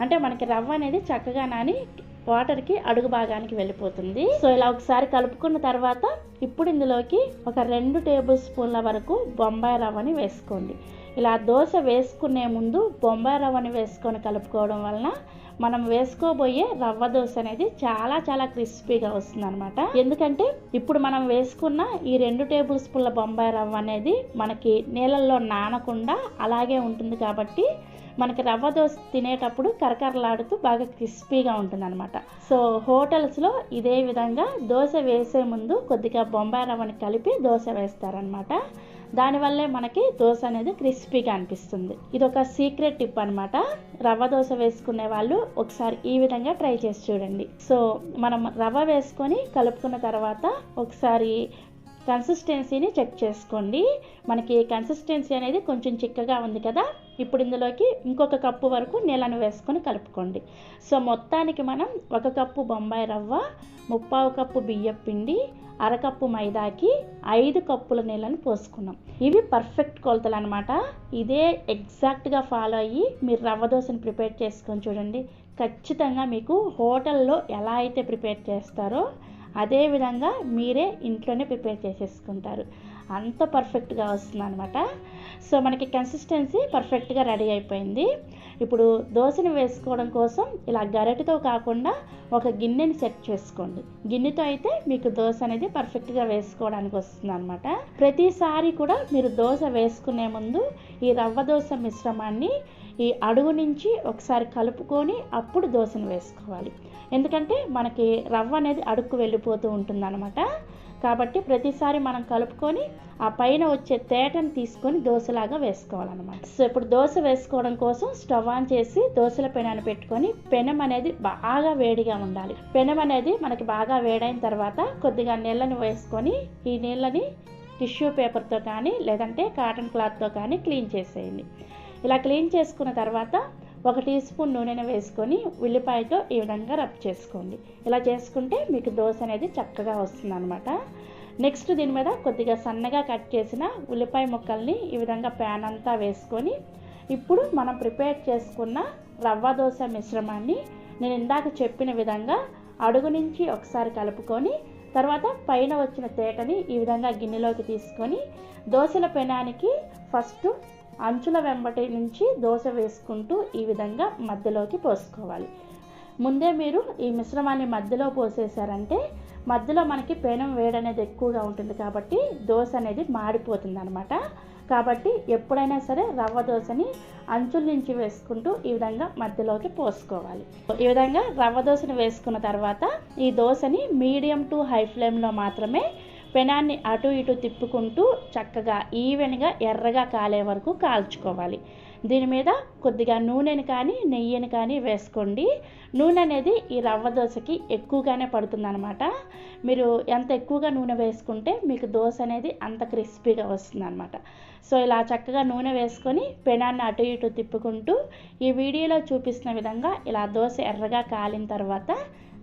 అంటే మనకి రవ్వ అనేది చక్కగా నాని వాటర్కి అడుగు భాగానికి వెళ్ళిపోతుంది. సో ఇలా ఒకసారి కలుపుకున్న తర్వాత ఇప్పుడు ఇందులోకి ఒక 2 టేబుల్ స్పూన్ల వరకు బొంబాయి రవ్వని వేసుకోండి. ఇలా దోశ వేసుకునే ముందు బొంబాయి రవ్వని వేసుకొని కలుపుకోవడం వలన మనం వేసుకోబోయే రవ్వ దోశ అనేది చాలా క్రిస్పీగా వస్తుంది అనమాట. ఎందుకంటే ఇప్పుడు మనం వేసుకున్న ఈ 2 టేబుల్ స్పూన్ల బొంబాయి రవ్వ అనేది మనకి నీళ్ళల్లో నానకుండా అలాగే ఉంటుంది కాబట్టి మనకి రవ్వ దోశ తినేటప్పుడు కరకరలాడుతూ బాగా క్రిస్పీగా ఉంటుంది అనమాట. సో హోటల్స్లో ఇదే విధంగా దోశ వేసే ముందు కొద్దిగా బొంబాయి రవ్వని కలిపి దోశ వేస్తారనమాట. దానివల్లే మనకి దోశ అనేది క్రిస్పీగా అనిపిస్తుంది. ఇది ఒక సీక్రెట్ టిప్ అనమాట. రవ్వ దోశ వేసుకునే వాళ్ళు ఒకసారి ఈ విధంగా ట్రై చేసి చూడండి. సో మనం రవ్వ వేసుకొని కలుపుకున్న తర్వాత ఒకసారి కన్సిస్టెన్సీని చెక్ చేసుకోండి. మనకి కన్సిస్టెన్సీ అనేది కొంచెం చిక్కగా ఉంది కదా, ఇప్పుడు ఇందులోకి ఇంకొక కప్పు వరకు నీళ్ళను వేసుకొని కలుపుకోండి. సో మొత్తానికి మనం 1 కప్పు బొంబాయి రవ్వ, 3/4 కప్పు బియ్యం పిండి, 1/2 కప్పు మైదాకి 5 కప్పుల నీళ్ళని పోసుకున్నాం. ఇవి పర్ఫెక్ట్ కొలతలు అనమాట. ఇదే ఎగ్జాక్ట్గా ఫాలో అయ్యి మీరు రవ్వ దోశని ప్రిపేర్ చేసుకొని చూడండి. ఖచ్చితంగా మీకు హోటల్లో ఎలా అయితే ప్రిపేర్ చేస్తారో అదే విధంగా మీరే ఇంట్లోనే ప్రిపేర్ చేసేసుకుంటారు. అంత పర్ఫెక్ట్గా వస్తుంది అనమాట. సో మనకి కన్సిస్టెన్సీ పర్ఫెక్ట్గా రెడీ అయిపోయింది. ఇప్పుడు దోశని వేసుకోవడం కోసం ఇలా గరిటెతో కాకుండా ఒక గిన్నెని సెట్ చేసుకోండి. గిన్నెతో అయితే మీకు దోశ అనేది పర్ఫెక్ట్గా వేసుకోవడానికి వస్తుంది అనమాట. ప్రతిసారి కూడా మీరు దోశ వేసుకునే ముందు ఈ రవ్వ దోశ మిశ్రమాన్ని ఈ అడుగు నుంచి ఒకసారి కలుపుకొని అప్పుడు దోశను వేసుకోవాలి. ఎందుకంటే మనకి రవ్వ అనేది అడుక్కు వెళ్ళిపోతూ ఉంటుంది అనమాట. కాబట్టి ప్రతిసారి మనం కలుపుకొని ఆ పైన వచ్చే తేటను తీసుకొని దోశలాగా వేసుకోవాలన్నమాట. సో ఇప్పుడు దోశ వేసుకోవడం కోసం స్టవ్ ఆన్ చేసి దోశల పెనాన్ని పెట్టుకొని పెనం అనేది బాగా వేడిగా ఉండాలి. పెనం అనేది మనకి బాగా వేడైన తర్వాత కొద్దిగా నీళ్ళని వేసుకొని ఈ నీళ్ళని టిష్యూ పేపర్తో కానీ లేదంటే కాటన్ క్లాత్తో కానీ క్లీన్ చేసేయండి. ఇలా క్లీన్ చేసుకున్న తర్వాత 1 టీ స్పూన్ నూనెను వేసుకొని ఉల్లిపాయతో ఈ విధంగా రబ్ చేసుకోండి. ఇలా చేసుకుంటే మీకు దోశ అనేది చక్కగా వస్తుంది అనమాట. నెక్స్ట్ దీని మీద కొద్దిగా సన్నగా కట్ చేసిన ఉల్లిపాయ ముక్కల్ని ఈ విధంగా ప్యాన్ అంతా వేసుకొని ఇప్పుడు మనం ప్రిపేర్ చేసుకున్న రవ్వ దోశ మిశ్రమాన్ని నేను ఇందాక చెప్పిన విధంగా అడుగు నుంచి ఒకసారి కలుపుకొని తర్వాత పైన వచ్చిన తేటని ఈ విధంగా గిన్నెలోకి తీసుకొని దోశల పెనానికి ఫస్ట్ అంచుల వెంబటి నుంచి దోశ వేసుకుంటూ ఈ విధంగా మధ్యలోకి పోసుకోవాలి. ముందే మీరు ఈ మిశ్రమాన్ని మధ్యలో పోసేసారంటే మధ్యలో మనకి పెనం వేడనేది ఎక్కువగా ఉంటుంది కాబట్టి దోశ అనేది మాడిపోతుంది అనమాట. కాబట్టి ఎప్పుడైనా సరే రవ్వ దోశని అంచుల నుంచి వేసుకుంటూ ఈ విధంగా మధ్యలోకి పోసుకోవాలి. ఈ విధంగా రవ్వ దోశని వేసుకున్న తర్వాత ఈ దోశని మీడియం టు హై ఫ్లేమ్లో మాత్రమే పెనాన్ని అటు ఇటు తిప్పుకుంటూ చక్కగా ఈవెన్గా ఎర్రగా కాలే వరకు కాల్చుకోవాలి. దీని మీద కొద్దిగా నూనెని కానీ నెయ్యిని కానీ వేసుకోండి. నూనె అనేది ఈ రవ్వ దోశకి ఎక్కువగానే పడుతుందన్నమాట. మీరు ఎంత ఎక్కువగా నూనె వేసుకుంటే మీకు దోశ అనేది అంత క్రిస్పీగా వస్తుందన్నమాట. సో ఇలా చక్కగా నూనె వేసుకొని పెనాన్ని అటు ఇటు తిప్పుకుంటూ ఈ వీడియోలో చూపిస్తున్న విధంగా ఇలా దోశ ఎర్రగా కాలిన తర్వాత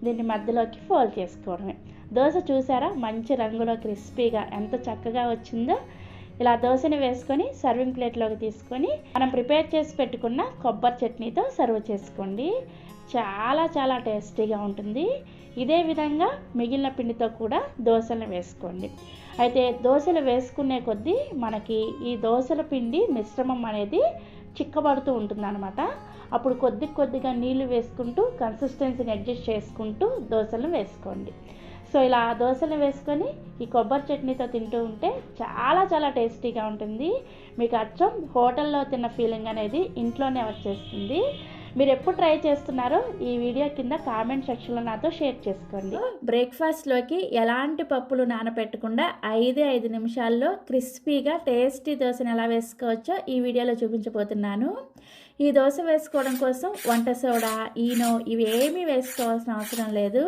దీన్ని మధ్యలోకి ఫోల్డ్ చేసుకోవడమే. దోశ చూసారా మంచి రంగులో క్రిస్పీగా ఎంత చక్కగా వచ్చిందో. ఇలా దోశని వేసుకొని సర్వింగ్ ప్లేట్లోకి తీసుకొని మనం ప్రిపేర్ చేసి పెట్టుకున్న కొబ్బరి చట్నీతో సర్వ్ చేసుకోండి. చాలా చాలా టేస్టీగా ఉంటుంది. ఇదే విధంగా మిగిలిన పిండితో కూడా దోశలు వేసుకోండి. అయితే దోశలు వేసుకునే కొద్దీ మనకి ఈ దోశల పిండి మిశ్రమం అనేది చిక్కబడుతూ ఉంటుందన్నమాట. అప్పుడు కొద్దిగా నీళ్లు వేసుకుంటూ కన్సిస్టెన్సీని అడ్జస్ట్ చేసుకుంటూ దోశలు వేసుకోండి. సో ఇలా దోశలు వేసుకొని ఈ కొబ్బరి చట్నీతో తింటూ ఉంటే చాలా చాలా టేస్టీగా ఉంటుంది. మీకు అచ్చం హోటల్లో తిన్న ఫీలింగ్ అనేది ఇంట్లోనే వచ్చేస్తుంది. మీరు ఎప్పుడు ట్రై చేస్తున్నారో ఈ వీడియో కింద కామెంట్ సెక్షన్లో నాతో షేర్ చేసుకోండి. బ్రేక్ఫాస్ట్లోకి ఎలాంటి పప్పులు నానపెట్టకుండా 5 నిమిషాల్లో క్రిస్పీగా టేస్టీ దోశను ఎలా వేసుకోవచ్చో ఈ వీడియోలో చూపించబోతున్నాను. ఈ దోశ వేసుకోవడం కోసం వంట సోడా, ఈనో ఇవి ఏమీ వేసుకోవాల్సిన అవసరం లేదు.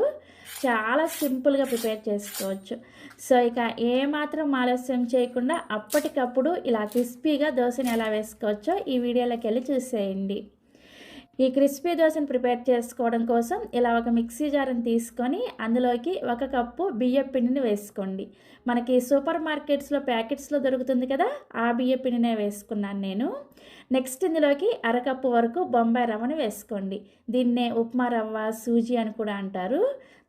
చాలా సింపుల్గా ప్రిపేర్ చేసుకోవచ్చు. సో ఇక ఏమాత్రం ఆలస్యం చేయకుండా అప్పటికప్పుడు ఇలా క్రిస్పీగా దోశని ఎలా వేసుకోవచ్చో ఈ వీడియోలోకి వెళ్ళి చూసేయండి. ఈ క్రిస్పీ దోశను ప్రిపేర్ చేసుకోవడం కోసం ఇలా ఒక మిక్సీ జార్ని తీసుకొని అందులోకి 1 కప్పు బియ్యం పిండిని వేసుకోండి. మనకి సూపర్ మార్కెట్స్లో ప్యాకెట్స్లో దొరుకుతుంది కదా, ఆ బియ్యం పిండినే వేసుకున్నాను నేను. నెక్స్ట్ ఇందులోకి 1/2 కప్పు వరకు బొంబాయి రవ్వను వేసుకోండి. దీన్నే ఉప్మా రవ్వ, సూజీ అని కూడా అంటారు.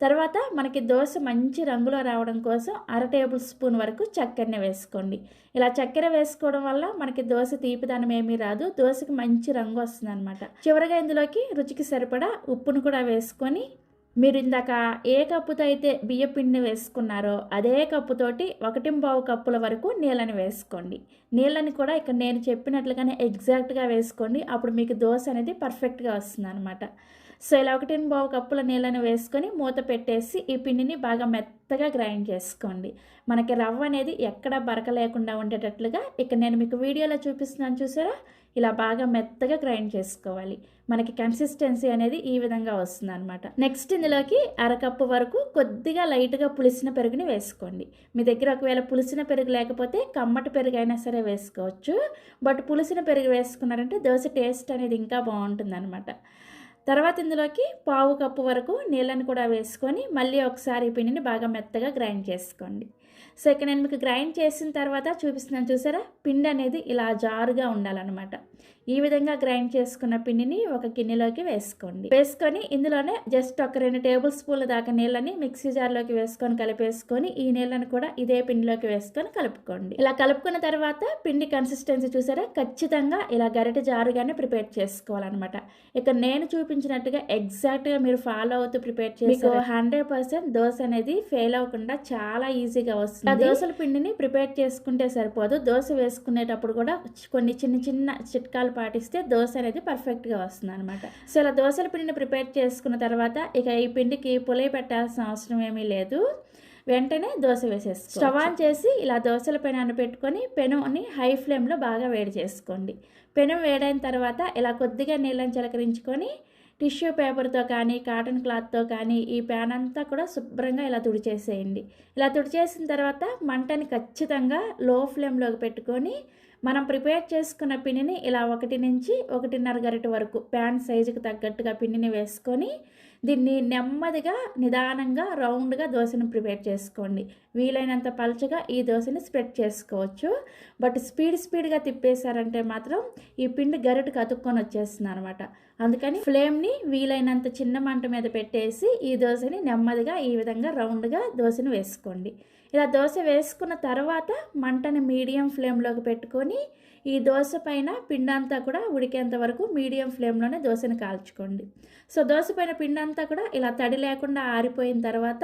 తర్వాత మనకి దోశ మంచి రంగులో రావడం కోసం 1/2 టేబుల్ స్పూన్ వరకు చక్కెరని వేసుకోండి. ఇలా చక్కెర వేసుకోవడం వల్ల మనకి దోశ తీపిదనం ఏమీ రాదు, దోశకి మంచి రంగు వస్తుంది అనమాట. చివరిగా ఇందులోకి రుచికి సరిపడా ఉప్పును కూడా వేసుకొని మీరు ఇందాక ఏ కప్పుతో అయితే బియ్య పిండిని వేసుకున్నారో అదే కప్పుతోటి 1.25 కప్పుల వరకు నీళ్ళని వేసుకోండి. నీళ్ళని కూడా ఇక్కడ నేను చెప్పినట్లుగానే ఎగ్జాక్ట్గా వేసుకోండి. అప్పుడు మీకు దోశ అనేది పర్ఫెక్ట్గా వస్తుంది అనమాట. సో ఇలా 1.25 కప్పుల నీళ్ళని వేసుకొని మూత పెట్టేసి ఈ పిండిని బాగా మెత్తగా గ్రైండ్ చేసుకోండి. మనకి రవ్వ అనేది ఎక్కడ బరక లేకుండా ఉండేటట్లుగా ఇక్కడ నేను మీకు వీడియోలో చూపిస్తున్నాను చూసారా, ఇలా బాగా మెత్తగా గ్రైండ్ చేసుకోవాలి. మనకి కన్సిస్టెన్సీ అనేది ఈ విధంగా వస్తుంది అనమాట. నెక్స్ట్ ఇందులోకి 1/2 కప్పు వరకు కొద్దిగా లైట్గా పులిసిన పెరుగుని వేసుకోండి. మీ దగ్గర ఒకవేళ పులిసిన పెరుగు లేకపోతే కమ్మటి పెరుగు అయినా సరే వేసుకోవచ్చు. బట్ పులిసిన పెరుగు వేసుకున్నారంటే దోశ టేస్ట్ అనేది ఇంకా బాగుంటుంది అనమాట. తర్వాత ఇందులోకి 1/2 కప్పు వరకు నీళ్ళని కూడా వేసుకొని మళ్ళీ ఒకసారి ఈ పిండిని బాగా మెత్తగా గ్రైండ్ చేసుకోండి. సో ఇక్కడ నేను మీకు గ్రైండ్ చేసిన తర్వాత చూపిస్తున్నాను చూసారా, పిండి అనేది ఇలా జారుగా ఉండాలన్నమాట. ఈ విధంగా గ్రైండ్ చేసుకున్న పిండిని ఒక గిన్నెలోకి వేసుకోండి. వేసుకొని ఇందులోనే జస్ట్ ఒక 2 టేబుల్ స్పూన్ల దాకా నీళ్ళని మిక్సీ జార్లోకి వేసుకొని కలిపేసుకొని ఈ నీళ్ళని కూడా ఇదే పిండిలోకి వేసుకొని కలుపుకోండి. ఇలా కలుపుకున్న తర్వాత పిండి కన్సిస్టెన్సీ చూసారా, ఖచ్చితంగా ఇలా గరిటె జారుగానే ప్రిపేర్ చేసుకోవాలన్నమాట. ఇక్కడ నేను చూపించినట్టుగా ఎగ్జాక్ట్గా మీరు ఫాలో అవుతూ ప్రిపేర్ చేసి 100% దోశ అనేది ఫెయిల్ అవ్వకుండా చాలా ఈజీగా వస్తుంది. దోశల పిండిని ప్రిపేర్ చేసుకుంటే సరిపోదు, దోశ వేసుకునేటప్పుడు కూడా కొన్ని చిన్న చిట్కాలు పాటిస్తే దోశ అనేది పర్ఫెక్ట్గా వస్తుంది అనమాట. సో ఇలా దోశల పిండిని ప్రిపేర్ చేసుకున్న తర్వాత ఇక ఈ పిండికి పులై పెట్టాల్సిన అవసరం ఏమీ లేదు. వెంటనే దోశ వేసేసుకోండి. స్టవ్ ఆన్ చేసి ఇలా దోశల పెనాన్ని పెట్టుకొని పెనుని హై ఫ్లేమ్లో బాగా వేడి చేసుకోండి. పెనం వేడైన తర్వాత ఇలా కొద్దిగా నీళ్ళని చిలకరించుకొని టిష్యూ పేపర్తో కానీ కాటన్ క్లాత్తో కానీ ఈ ప్యాన్ అంతా కూడా శుభ్రంగా ఇలా తుడిచేసేయండి. ఇలా తుడిచేసిన తర్వాత మంటని ఖచ్చితంగా లో ఫ్లేమ్లోకి పెట్టుకొని మనం ప్రిపేర్ చేసుకున్న పిండిని ఇలా 1 నుంచి 1.5 గరిటె వరకు ప్యాన్ సైజుకి తగ్గట్టుగా పిండిని వేసుకొని దీన్ని నెమ్మదిగా నిదానంగా రౌండ్గా దోశను ప్రిపేర్ చేసుకోండి. వీలైనంత పలచగా ఈ దోశని స్ప్రెడ్ చేసుకోవచ్చు. బట్ స్పీడ్గా తిప్పేశారంటే మాత్రం ఈ పిండి గరిటెకి అతుక్కొని వచ్చేస్తుంది అనమాట. అందుకని ఫ్లేమ్ని వీలైనంత చిన్న మంట మీద పెట్టేసి ఈ దోశని నెమ్మదిగా ఈ విధంగా రౌండ్గా దోశని వేసుకోండి. ఇలా దోశ వేసుకున్న తర్వాత మంటని మీడియం ఫ్లేమ్లోకి పెట్టుకొని ఈ దోశ పైన పిండి అంతా కూడా ఉడికేంత వరకు మీడియం ఫ్లేమ్లోనే దోశని కాల్చుకోండి. సో దోశ పైన పిండి అంతా కూడా ఇలా తడి లేకుండా ఆరిపోయిన తర్వాత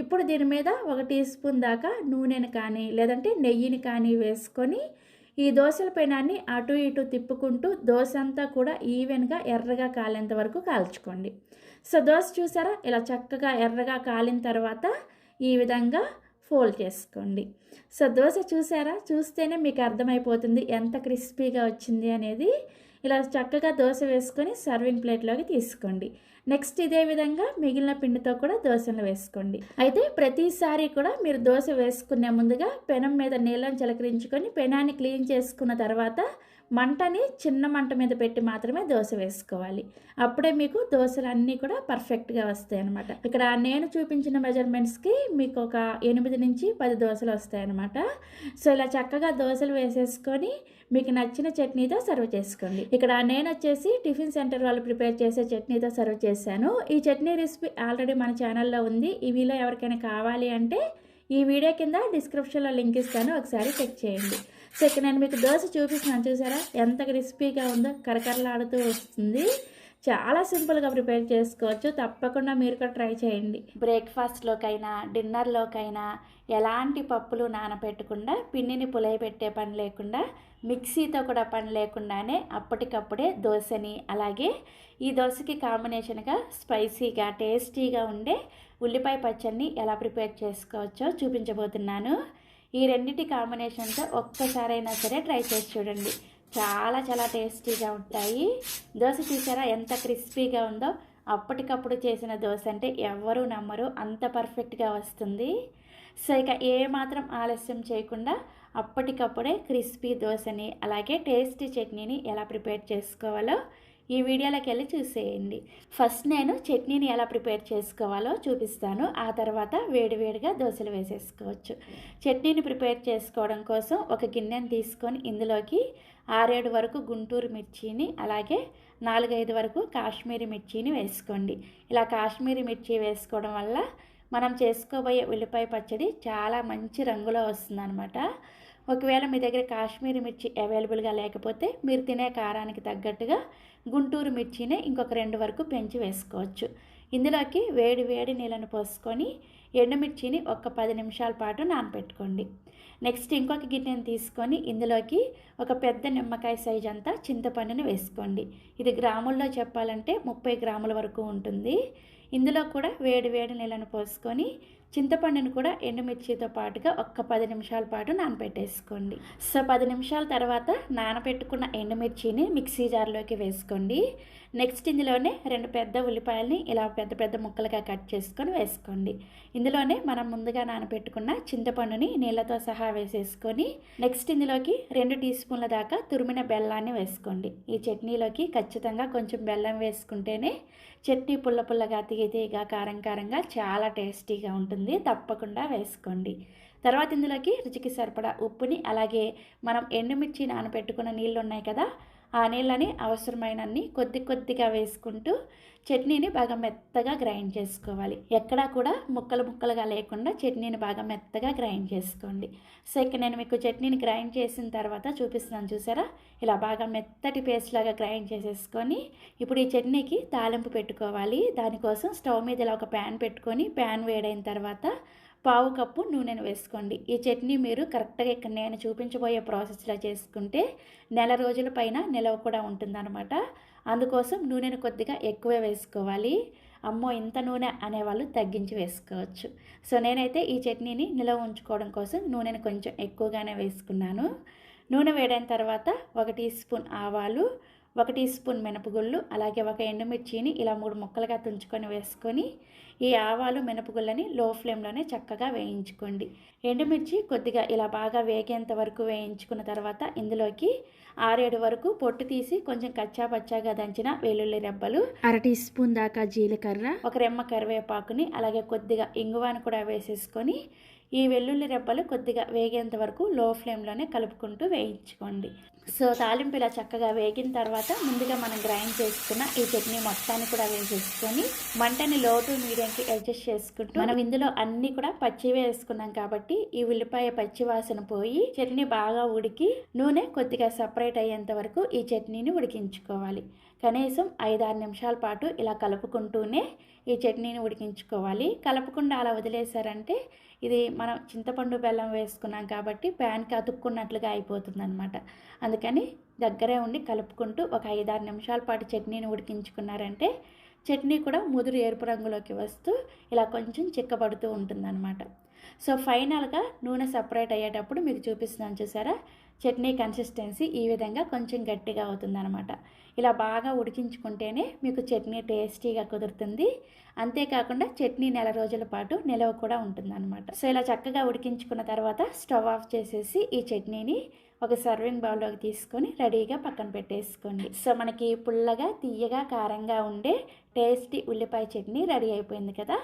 ఇప్పుడు దీని మీద 1 టీ స్పూన్ దాకా నూనెని కానీ లేదంటే నెయ్యిని కానీ వేసుకొని ఈ దోశల పైన అటు ఇటు తిప్పుకుంటూ దోశ అంతా కూడా ఈవెన్గా ఎర్రగా కాలేంత వరకు కాల్చుకోండి. సో దోశ చూసారా ఇలా చక్కగా ఎర్రగా కాలిన తర్వాత ఈ విధంగా ఫోల్డ్ చేసుకోండి. సో దోశ చూసారా, చూస్తేనే మీకు అర్థమైపోతుంది ఎంత క్రిస్పీగా వచ్చింది అనేది. ఇలా చక్కగా దోశ వేసుకొని సర్వింగ్ ప్లేట్లోకి తీసుకోండి. నెక్స్ట్ ఇదే విధంగా మిగిలిన పిండితో కూడా దోశలు వేసుకోండి. అయితే ప్రతిసారి కూడా మీరు దోశ వేసుకునే ముందుగా పెనం మీద నీళ్ళని చిలకరించుకొని పెనాన్ని క్లీన్ చేసుకున్న తర్వాత మంటని చిన్న మంట మీద పెట్టి మాత్రమే దోశ వేసుకోవాలి. అప్పుడే మీకు దోశలు అన్నీ కూడా పర్ఫెక్ట్గా వస్తాయి అన్నమాట. ఇక్కడ నేను చూపించిన మెజర్మెంట్స్కి మీకు ఒక 8 నుంచి 10 దోశలు వస్తాయి అన్నమాట. సో ఇలా చక్కగా దోశలు వేసేసుకొని మీకు నచ్చిన చట్నీతో సర్వ్ చేసుకోండి. ఇక్కడ నేను వచ్చేసి టిఫిన్ సెంటర్ వాళ్ళు ప్రిపేర్ చేసే చట్నీతో సర్వ్ చేశాను. ఈ చట్నీ రెసిపీ ఆల్రెడీ మన ఛానల్లో ఉంది. ఈ వీడియో ఎవరికైనా కావాలి అంటే ఈ వీడియో కింద డిస్క్రిప్షన్లో లింక్ ఇస్తాను, ఒకసారి చెక్ చేయండి. సో ఇక్కడ నేను మీకు దోశ చూపిస్తున్నాను, చూసారా ఎంత క్రిస్పీగా ఉందో, కరకరలాడుతూ వస్తుంది. చాలా సింపుల్గా ప్రిపేర్ చేసుకోవచ్చు. తప్పకుండా మీరు కూడా ట్రై చేయండి. బ్రేక్ఫాస్ట్లోకైనా డిన్నర్లోకైనా ఎలాంటి పప్పులు నానబెట్టకుండా పిండిని పులయబెట్టే పని లేకుండా మిక్సీతో కూడా పని లేకుండానే అప్పటికప్పుడే దోశని అలాగే ఈ దోశకి కాంబినేషన్గా స్పైసీగా టేస్టీగా ఉండే ఉల్లిపాయ పచ్చడిని ఎలా ప్రిపేర్ చేసుకోవచ్చో చూపించబోతున్నాను. ఈ రెండింటి కాంబినేషన్తో ఒక్కసారైనా సరే ట్రై చేసి చూడండి. చాలా చాలా టేస్టీగా ఉంటాయి. దోశ చూసారా ఎంత క్రిస్పీగా ఉందో. అప్పటికప్పుడు చేసిన దోశ అంటే ఎవ్వరూ నమ్మరు, అంత పర్ఫెక్ట్గా వస్తుంది. సో ఇక ఏమాత్రం ఆలస్యం చేయకుండా అప్పటికప్పుడే క్రిస్పీ దోశని అలాగే టేస్టీ చట్నీని ఎలా ప్రిపేర్ చేసుకోవాలో ఈ వీడియోలోకి వెళ్ళి చూసేయండి. ఫస్ట్ నేను చట్నీని ఎలా ప్రిపేర్ చేసుకోవాలో చూపిస్తాను. ఆ తర్వాత వేడివేడిగా దోశలు వేసేసుకోవచ్చు. చట్నీని ప్రిపేర్ చేసుకోవడం కోసం ఒక గిన్నెని తీసుకొని ఇందులోకి 6-7 వరకు గుంటూరు మిర్చిని అలాగే 4-5 వరకు కాశ్మీరీ మిర్చిని వేసుకోండి. ఇలా కాశ్మీరీ మిర్చి వేసుకోవడం వల్ల మనం చేసుకోబోయే ఉల్లిపాయ పచ్చడి చాలా మంచి రంగులో వస్తుందన్నమాట. ఒకవేళ మీ దగ్గర కాశ్మీరీ మిర్చి అవైలబుల్గా లేకపోతే మీరు తినే కారానికి తగ్గట్టుగా గుంటూరు మిర్చినే ఇంకొక 2 వరకు పెంచి వేసుకోవచ్చు. ఇందులోకి వేడి వేడి నీళ్ళను పోసుకొని ఎండుమిర్చిని ఒక 10 నిమిషాల పాటు నానబెట్టుకోండి. నెక్స్ట్ ఇంకొక గిన్నెని తీసుకొని ఇందులోకి ఒక పెద్ద నిమ్మకాయ సైజ్ అంతా చింతపండుని వేసుకోండి. ఇది గ్రాముల్లో చెప్పాలంటే 30 గ్రాముల వరకు ఉంటుంది. ఇందులో కూడా వేడి వేడి నీళ్ళను పోసుకొని చింతపండుని కూడా ఎండుమిర్చితో పాటుగా ఒక 10 నిమిషాల పాటు నానబెట్టేసుకోండి. సో 10 నిమిషాల తర్వాత నానబెట్టుకున్న ఎండుమిర్చిని మిక్సీ జార్లోకి వేసుకోండి. నెక్స్ట్ ఇందులోనే 2 పెద్ద ఉల్లిపాయలని ఇలా పెద్ద పెద్ద ముక్కలుగా కట్ చేసుకొని వేసుకోండి. ఇందులోనే మనం ముందుగా నానబెట్టుకున్న చింతపండుని నీళ్ళతో సహా వేసేసుకొని నెక్స్ట్ ఇందులోకి 2 టీ స్పూన్ల దాకా తురిమిన బెల్లాన్ని వేసుకోండి. ఈ చట్నీలోకి ఖచ్చితంగా కొంచెం బెల్లం వేసుకుంటేనే చట్నీ పుల్ల పుల్లగా తీయగా కారం కారంగా చాలా టేస్టీగా ఉంటుంది. తప్పకుండా వేసుకోండి. తర్వాత ఇందులోకి రుచికి సరిపడా ఉప్పుని అలాగే మనం ఎండుమిర్చి నానబెట్టుకున్న నీళ్ళు ఉన్నాయి కదా, ఆ నీళ్ళని అవసరమైనన్ని కొద్ది కొద్దిగా వేసుకుంటూ చట్నీని బాగా మెత్తగా గ్రైండ్ చేసుకోవాలి. ఎక్కడా కూడా ముక్కలు ముక్కలుగా లేకుండా చట్నీని బాగా మెత్తగా గ్రైండ్ చేసుకోండి. సో ఇక్కడ నేను మీకు చట్నీని గ్రైండ్ చేసిన తర్వాత చూపిస్తున్నాను, చూసారా ఇలా బాగా మెత్తటి పేస్ట్ లాగా గ్రైండ్ చేసేసుకొని ఇప్పుడు ఈ చట్నీకి తాలింపు పెట్టుకోవాలి. దానికోసం స్టవ్ మీద ఇలా ఒక ప్యాన్ పెట్టుకొని ప్యాన్ వేడైన తర్వాత 1/2 కప్పు నూనెను వేసుకోండి. ఈ చట్నీ మీరు కరెక్ట్గా ఇక్కడ నేను చూపించబోయే ప్రాసెస్లో చేసుకుంటే నెల రోజుల పైన నిలవ కూడా ఉంటుందన్నమాట. అందుకోసం నూనెను కొద్దిగా ఎక్కువే వేసుకోవాలి. అమ్మో ఇంత నూనె అనేవాళ్ళు తగ్గించి వేసుకోవచ్చు. సో నేనైతే ఈ చట్నీని నిలవ ఉంచుకోవడం కోసం నూనెను కొంచెం ఎక్కువగానే వేసుకున్నాను. నూనె వేడైన తర్వాత 1 టీ స్పూన్ ఆవాలు, 1 టీ స్పూన్ మినపగుళ్ళు, అలాగే 1 ఎండుమిర్చిని ఇలా 3 ముక్కలుగా తుంచుకొని వేసుకొని ఈ ఆవాలు మినపగుళ్ళని లో ఫ్లేమ్లోనే చక్కగా వేయించుకోండి. ఎండుమిర్చి కొద్దిగా ఇలా బాగా వేగేంత వరకు వేయించుకున్న తర్వాత ఇందులోకి 6-7 వరకు పొట్టు తీసి కొంచెం కచ్చా పచ్చాగా దంచిన వెల్లుల్లి రెబ్బలు, 1/2 టీ స్పూన్ దాకా జీలకర్ర, 1 రెమ్మ కరివేపాకుని అలాగే కొద్దిగా ఇంగువాను కూడా వేసేసుకొని ఈ వెల్లుల్లి రెబ్బలు కొద్దిగా వేగేంత వరకు లో ఫ్లేమ్లోనే కలుపుకుంటూ వేయించుకోండి. సో తాలింపు ఇలా చక్కగా వేగిన తర్వాత ముందుగా మనం గ్రైండ్ చేసుకున్న ఈ చట్నీ మొత్తాన్ని కూడా వేసేసుకొని మంటని లో టు మీడియంకి అడ్జస్ట్ చేసుకుంటూ మనం ఇందులో అన్నీ కూడా పచ్చివే వేసుకున్నాం కాబట్టి ఈ ఉల్లిపాయ పచ్చి వాసన పోయి చట్నీ బాగా ఉడికి నూనె కొద్దిగా సపరేట్ అయ్యేంత వరకు ఈ చట్నీని ఉడికించుకోవాలి. కనీసం 5-6 నిమిషాల పాటు ఇలా కలుపుకుంటూనే ఈ చట్నీని ఉడికించుకోవాలి. కలపకుండా అలా వదిలేశారంటే ఇది మనం చింతపండు బెల్లం వేసుకున్నాం కాబట్టి ప్యాన్కి అతుక్కున్నట్లుగా అయిపోతుంది అనమాట. అందుకని దగ్గరే ఉండి కలుపుకుంటూ ఒక 5-6 నిమిషాల పాటు చట్నీని ఉడికించుకున్నారంటే చట్నీ కూడా ముదురు ఎరుపు రంగులోకి వస్తూ ఇలా కొంచెం చిక్కబడుతూ ఉంటుందన్నమాట. సో ఫైనల్గా నూనె సపరేట్ అయ్యేటప్పుడు మీకు చూపిస్తున్నాను చూసారా, చట్నీ కన్సిస్టెన్సీ ఈ విధంగా కొంచెం గట్టిగా అవుతుందన్నమాట. ఇలా బాగా ఉడికించుకుంటేనే మీకు చట్నీ టేస్టీగా కుదురుతుంది. అంతేకాకుండా చట్నీ నెల రోజుల పాటు నిలవ కూడా ఉంటుందన్నమాట. సో ఇలా చక్కగా ఉడికించుకున్న తర్వాత స్టవ్ ఆఫ్ చేసేసి ఈ చట్నీని ఒక సర్వింగ్ బౌల్లోకి తీసుకొని రెడీగా పక్కన పెట్టేసుకోండి. సో మనకి పుల్లగా తీయగా కారంగా ఉండే టేస్టీ ఉల్లిపాయ చట్నీ రెడీ అయిపోయింది కదా.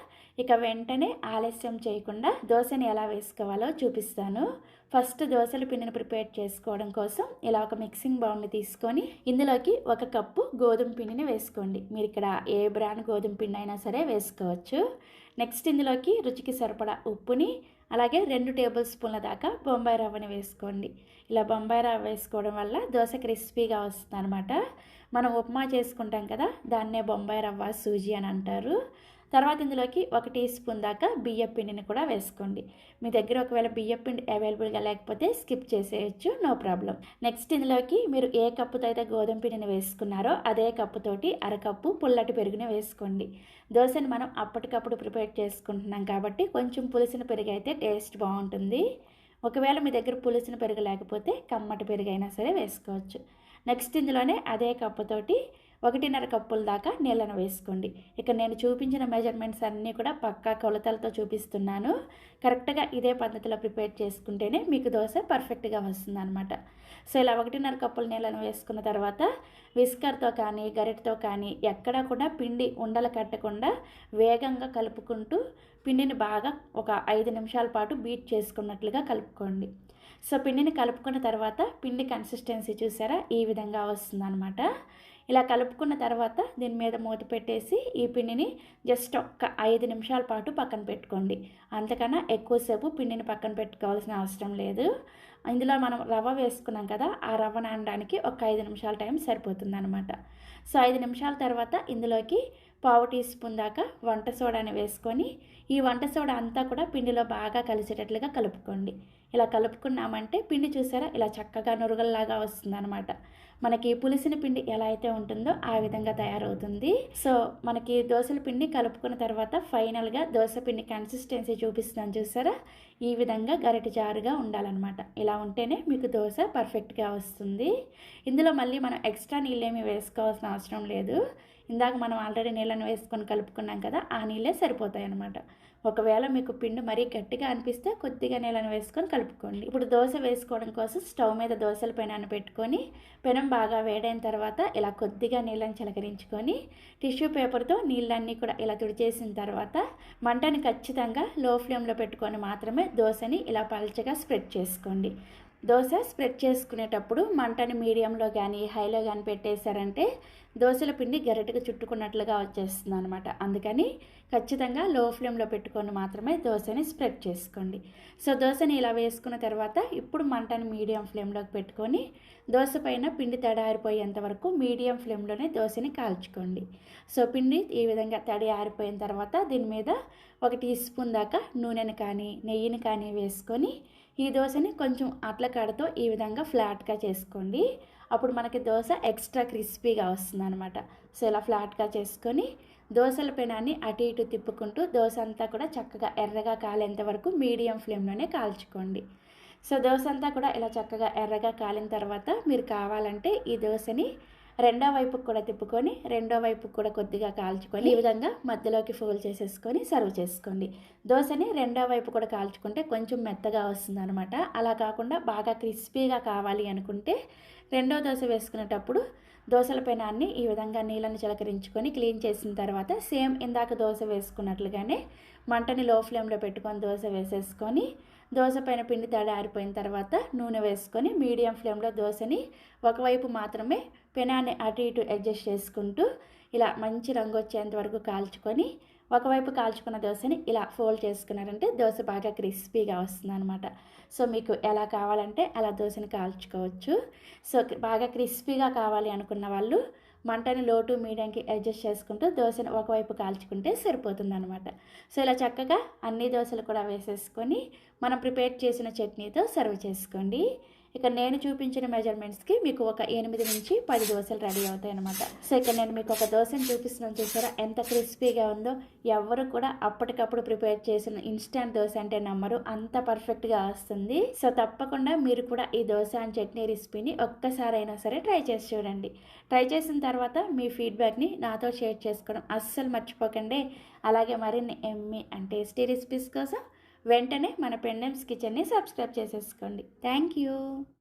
ఇక వెంటనే ఆలస్యం చేయకుండా దోశని ఎలా వేసుకోవాలో చూపిస్తాను. ఫస్ట్ దోశల పిండిని ప్రిపేర్ చేసుకోవడం కోసం ఇలా ఒక మిక్సింగ్ బౌల్ని తీసుకొని ఇందులోకి 1 కప్పు గోధుమ పిండిని వేసుకోండి. మీరు ఇక్కడ ఏ బ్రాండ్ గోధుమ పిండి అయినా సరే వేసుకోవచ్చు. నెక్స్ట్ ఇందులోకి రుచికి సరిపడా ఉప్పుని అలాగే 2 టేబుల్ స్పూన్ల దాకా బొంబాయి రవ్వని వేసుకోండి. ఇలా బొంబాయి రవ్వ వేసుకోవడం వల్ల దోశ క్రిస్పీగా వస్తుంది అనమాట. మనం ఉప్మా చేసుకుంటాం కదా, దాన్నే బొంబాయి రవ్వ సూజీ అని అంటారు. తర్వాత ఇందులోకి 1 టీ స్పూన్ దాకా బియ్యం పిండిని కూడా వేసుకోండి. మీ దగ్గర ఒకవేళ బియ్యం పిండి అవైలబుల్గా లేకపోతే స్కిప్ చేసేయచ్చు, నో ప్రాబ్లం. నెక్స్ట్ ఇందులోకి మీరు ఏ కప్పుతో అయితే గోధుమ పిండిని వేసుకున్నారో అదే కప్పుతోటి 1/2 కప్పు పుల్లటి పెరుగుని వేసుకోండి. దోశని మనం అప్పటికప్పుడు ప్రిపేర్ చేసుకుంటున్నాం కాబట్టి కొంచెం పులిసిన పెరుగు అయితే టేస్ట్ బాగుంటుంది. ఒకవేళ మీ దగ్గర పులిసిన పెరుగు లేకపోతే కమ్మటి పెరుగు అయినా సరే వేసుకోవచ్చు. నెక్స్ట్ ఇందులోనే అదే కప్పుతోటి 1.5 కప్పుల దాకా నీళ్ళను వేసుకోండి. ఇక నేను చూపించిన మెజర్మెంట్స్ అన్నీ కూడా పక్కా కొలతలతో చూపిస్తున్నాను. కరెక్ట్గా ఇదే పద్ధతిలో ప్రిపేర్ చేసుకుంటేనే మీకు దోశ పర్ఫెక్ట్గా వస్తుంది అనమాట. సో ఇలా 1.5 కప్పుల నీళ్ళను వేసుకున్న తర్వాత విస్కర్తో కానీ గరిటతో కానీ ఎక్కడా కూడా పిండి ఉండలు కట్టకుండా వేగంగా కలుపుకుంటూ పిండిని బాగా ఒక 5 నిమిషాల పాటు బీట్ చేసుకున్నట్లుగా కలుపుకోండి. సో పిండిని కలుపుకున్న తర్వాత పిండి కన్సిస్టెన్సీ చూసారా, ఈ విధంగా వస్తుందన్నమాట. ఇలా కలుపుకున్న తర్వాత దీని మీద మూత పెట్టేసి ఈ పిండిని జస్ట్ ఒక 5 నిమిషాల పాటు పక్కన పెట్టుకోండి. అంతకన్నా ఎక్కువసేపు పిండిని పక్కన పెట్టుకోవాల్సిన అవసరం లేదు. ఇందులో మనం రవ్వ వేసుకున్నాం కదా, ఆ రవ్వ నానడానికి ఒక 5 నిమిషాల టైం సరిపోతుంది అనమాట. సో 5 నిమిషాల తర్వాత ఇందులోకి 1/2 టీ స్పూన్ దాకా వంట సోడాని వేసుకొని ఈ వంట సోడా అంతా కూడా పిండిలో బాగా కలిసేటట్లుగా కలుపుకోండి. ఇలా కలుపుకున్నామంటే పిండి చూసారా ఇలా చక్కగా నురగల్లాగా వస్తుందన్నమాట. మనకి పులిసిన పిండి ఎలా అయితే ఉంటుందో ఆ విధంగా తయారవుతుంది. సో మనకి దోశల పిండి కలుపుకున్న తర్వాత ఫైనల్గా దోశ పిండి కన్సిస్టెన్సీ చూపిస్తున్నాను చూసారా, ఈ విధంగా గరిటె జారుగా ఉండాలన్నమాట. ఇలా ఉంటేనే మీకు దోశ పర్ఫెక్ట్గా వస్తుంది. ఇందులో మళ్ళీ మనం ఎక్స్ట్రా నీళ్ళేమీ వేసుకోవాల్సిన అవసరం లేదు. ఇందాక మనం ఆల్రెడీ నీళ్ళని వేసుకొని కలుపుకున్నాం కదా, ఆ నీళ్ళే సరిపోతాయి అన్నమాట. ఒకవేళ మీకు పిండి మరీ గట్టిగా అనిపిస్తే కొద్దిగా నీళ్ళని వేసుకొని కలుపుకోండి. ఇప్పుడు దోశ వేసుకోవడం కోసం స్టవ్ మీద దోశల పెనాన్ని పెట్టుకొని పెనం బాగా వేడైన తర్వాత ఇలా కొద్దిగా నీళ్ళని చిలకరించుకొని టిష్యూ పేపర్తో నీళ్ళన్నీ కూడా ఇలా తుడిచేసిన తర్వాత మంటని ఖచ్చితంగా లో ఫ్లేమ్లో పెట్టుకొని మాత్రమే దోశని ఇలా పల్చగా స్ప్రెడ్ చేసుకోండి. దోశ స్ప్రెడ్ చేసుకునేటప్పుడు మంటని మీడియంలో కానీ హైలో కానీ పెట్టేశారంటే దోశల పిండి గరిటెగా చుట్టుకున్నట్లుగా వచ్చేస్తుంది అనమాట. అందుకని ఖచ్చితంగా లో ఫ్లేమ్లో పెట్టుకొని మాత్రమే దోశని స్ప్రెడ్ చేసుకోండి. సో దోశని ఇలా వేసుకున్న తర్వాత ఇప్పుడు మంటని మీడియం ఫ్లేమ్లోకి పెట్టుకొని దోశ పైన పిండి తడారిపోయేంత వరకు మీడియం ఫ్లేమ్లోనే దోశని కాల్చుకోండి. సో పిండి ఈ విధంగా తడి ఆరిపోయిన తర్వాత దీని మీద 1 టీ స్పూన్ దాకా నూనెని కానీ నెయ్యిని కానీ వేసుకొని ఈ దోశని కొంచెం అట్ల కాడతో ఈ విధంగా ఫ్లాట్గా చేసుకోండి. అప్పుడు మనకి దోశ ఎక్స్ట్రా క్రిస్పీగా వస్తుంది అనమాట. సో ఇలా ఫ్లాట్గా చేసుకొని దోశల పెనాన్ని అటు ఇటు తిప్పుకుంటూ దోశ అంతా కూడా చక్కగా ఎర్రగా కాలేంత వరకు మీడియం ఫ్లేమ్లోనే కాల్చుకోండి. సో దోశ అంతా కూడా ఇలా చక్కగా ఎర్రగా కాలిన తర్వాత మీరు కావాలంటే ఈ దోశని రెండో వైపుకి కూడా తిప్పుకొని రెండో వైపుకి కూడా కొద్దిగా కాల్చుకొని ఈ విధంగా మధ్యలోకి ఫోల్డ్ చేసేసుకొని సర్వ్ చేసుకోండి. దోశని రెండో వైపు కూడా కాల్చుకుంటే కొంచెం మెత్తగా వస్తుందన్నమాట. అలా కాకుండా బాగా క్రిస్పీగా కావాలి అనుకుంటే రెండో దోశ వేసుకునేటప్పుడు దోశల పెనాన్ని ఈ విధంగా నీళ్ళని చిలకరించుకొని క్లీన్ చేసిన తర్వాత సేమ్ ఇందాక దోశ వేసుకున్నట్లుగానే మంటని లో ఫ్లేమ్లో పెట్టుకొని దోశ వేసేసుకొని దోశ పైన పిండి తడి ఆరిపోయిన తర్వాత నూనె వేసుకొని మీడియం ఫ్లేమ్లో దోశని ఒకవైపు మాత్రమే పెనాన్ని అటు ఇటు అడ్జస్ట్ చేసుకుంటూ ఇలా మంచి రంగు వచ్చేంత వరకు కాల్చుకొని ఒకవైపు కాల్చుకున్న దోశని ఇలా ఫోల్డ్ చేసుకున్నారంటే దోశ బాగా క్రిస్పీగా వస్తుంది అనమాట. సో మీకు ఎలా కావాలంటే అలా దోశని కాల్చుకోవచ్చు. సో బాగా క్రిస్పీగా కావాలి అనుకున్న వాళ్ళు మంటని లో టు మీడియంకి అడ్జస్ట్ చేసుకుంటూ దోశను ఒకవైపు కాల్చుకుంటే సరిపోతుంది అనమాట. సో ఇలా చక్కగా అన్ని దోశలు కూడా వేసేసుకొని మనం ప్రిపేర్ చేసిన చట్నీతో సర్వ్ చేసుకోండి. ఇక నేను చూపించిన మెజర్మెంట్స్కి మీకు ఒక 8 నుంచి 10 దోశలు రెడీ అవుతాయి అనమాట. సో ఇక్కడ నేను మీకు ఒక దోశను చూపిస్తున్నాను, చూసారా ఎంత క్రిస్పీగా ఉందో. ఎవరు కూడా అప్పటికప్పుడు ప్రిపేర్ చేసిన ఇన్స్టాంట్ దోశ అంటే నమ్మరు, అంత పర్ఫెక్ట్గా వస్తుంది. సో తప్పకుండా మీరు కూడా ఈ దోశ అండ్ చట్నీ రెసిపీని ఒక్కసారైనా సరే ట్రై చేసి చూడండి. ట్రై చేసిన తర్వాత మీ ఫీడ్బ్యాక్ని నాతో షేర్ చేసుకోవడం అస్సలు మర్చిపోకండి. అలాగే మరిన్ని ఎమ్మీ అండ్ టేస్టీ రెసిపీస్ కోసం వెంటనే మన పెండెమ్స్ కిచెన్ని సబ్స్క్రైబ్ చేసేసుకోండి. Thank you.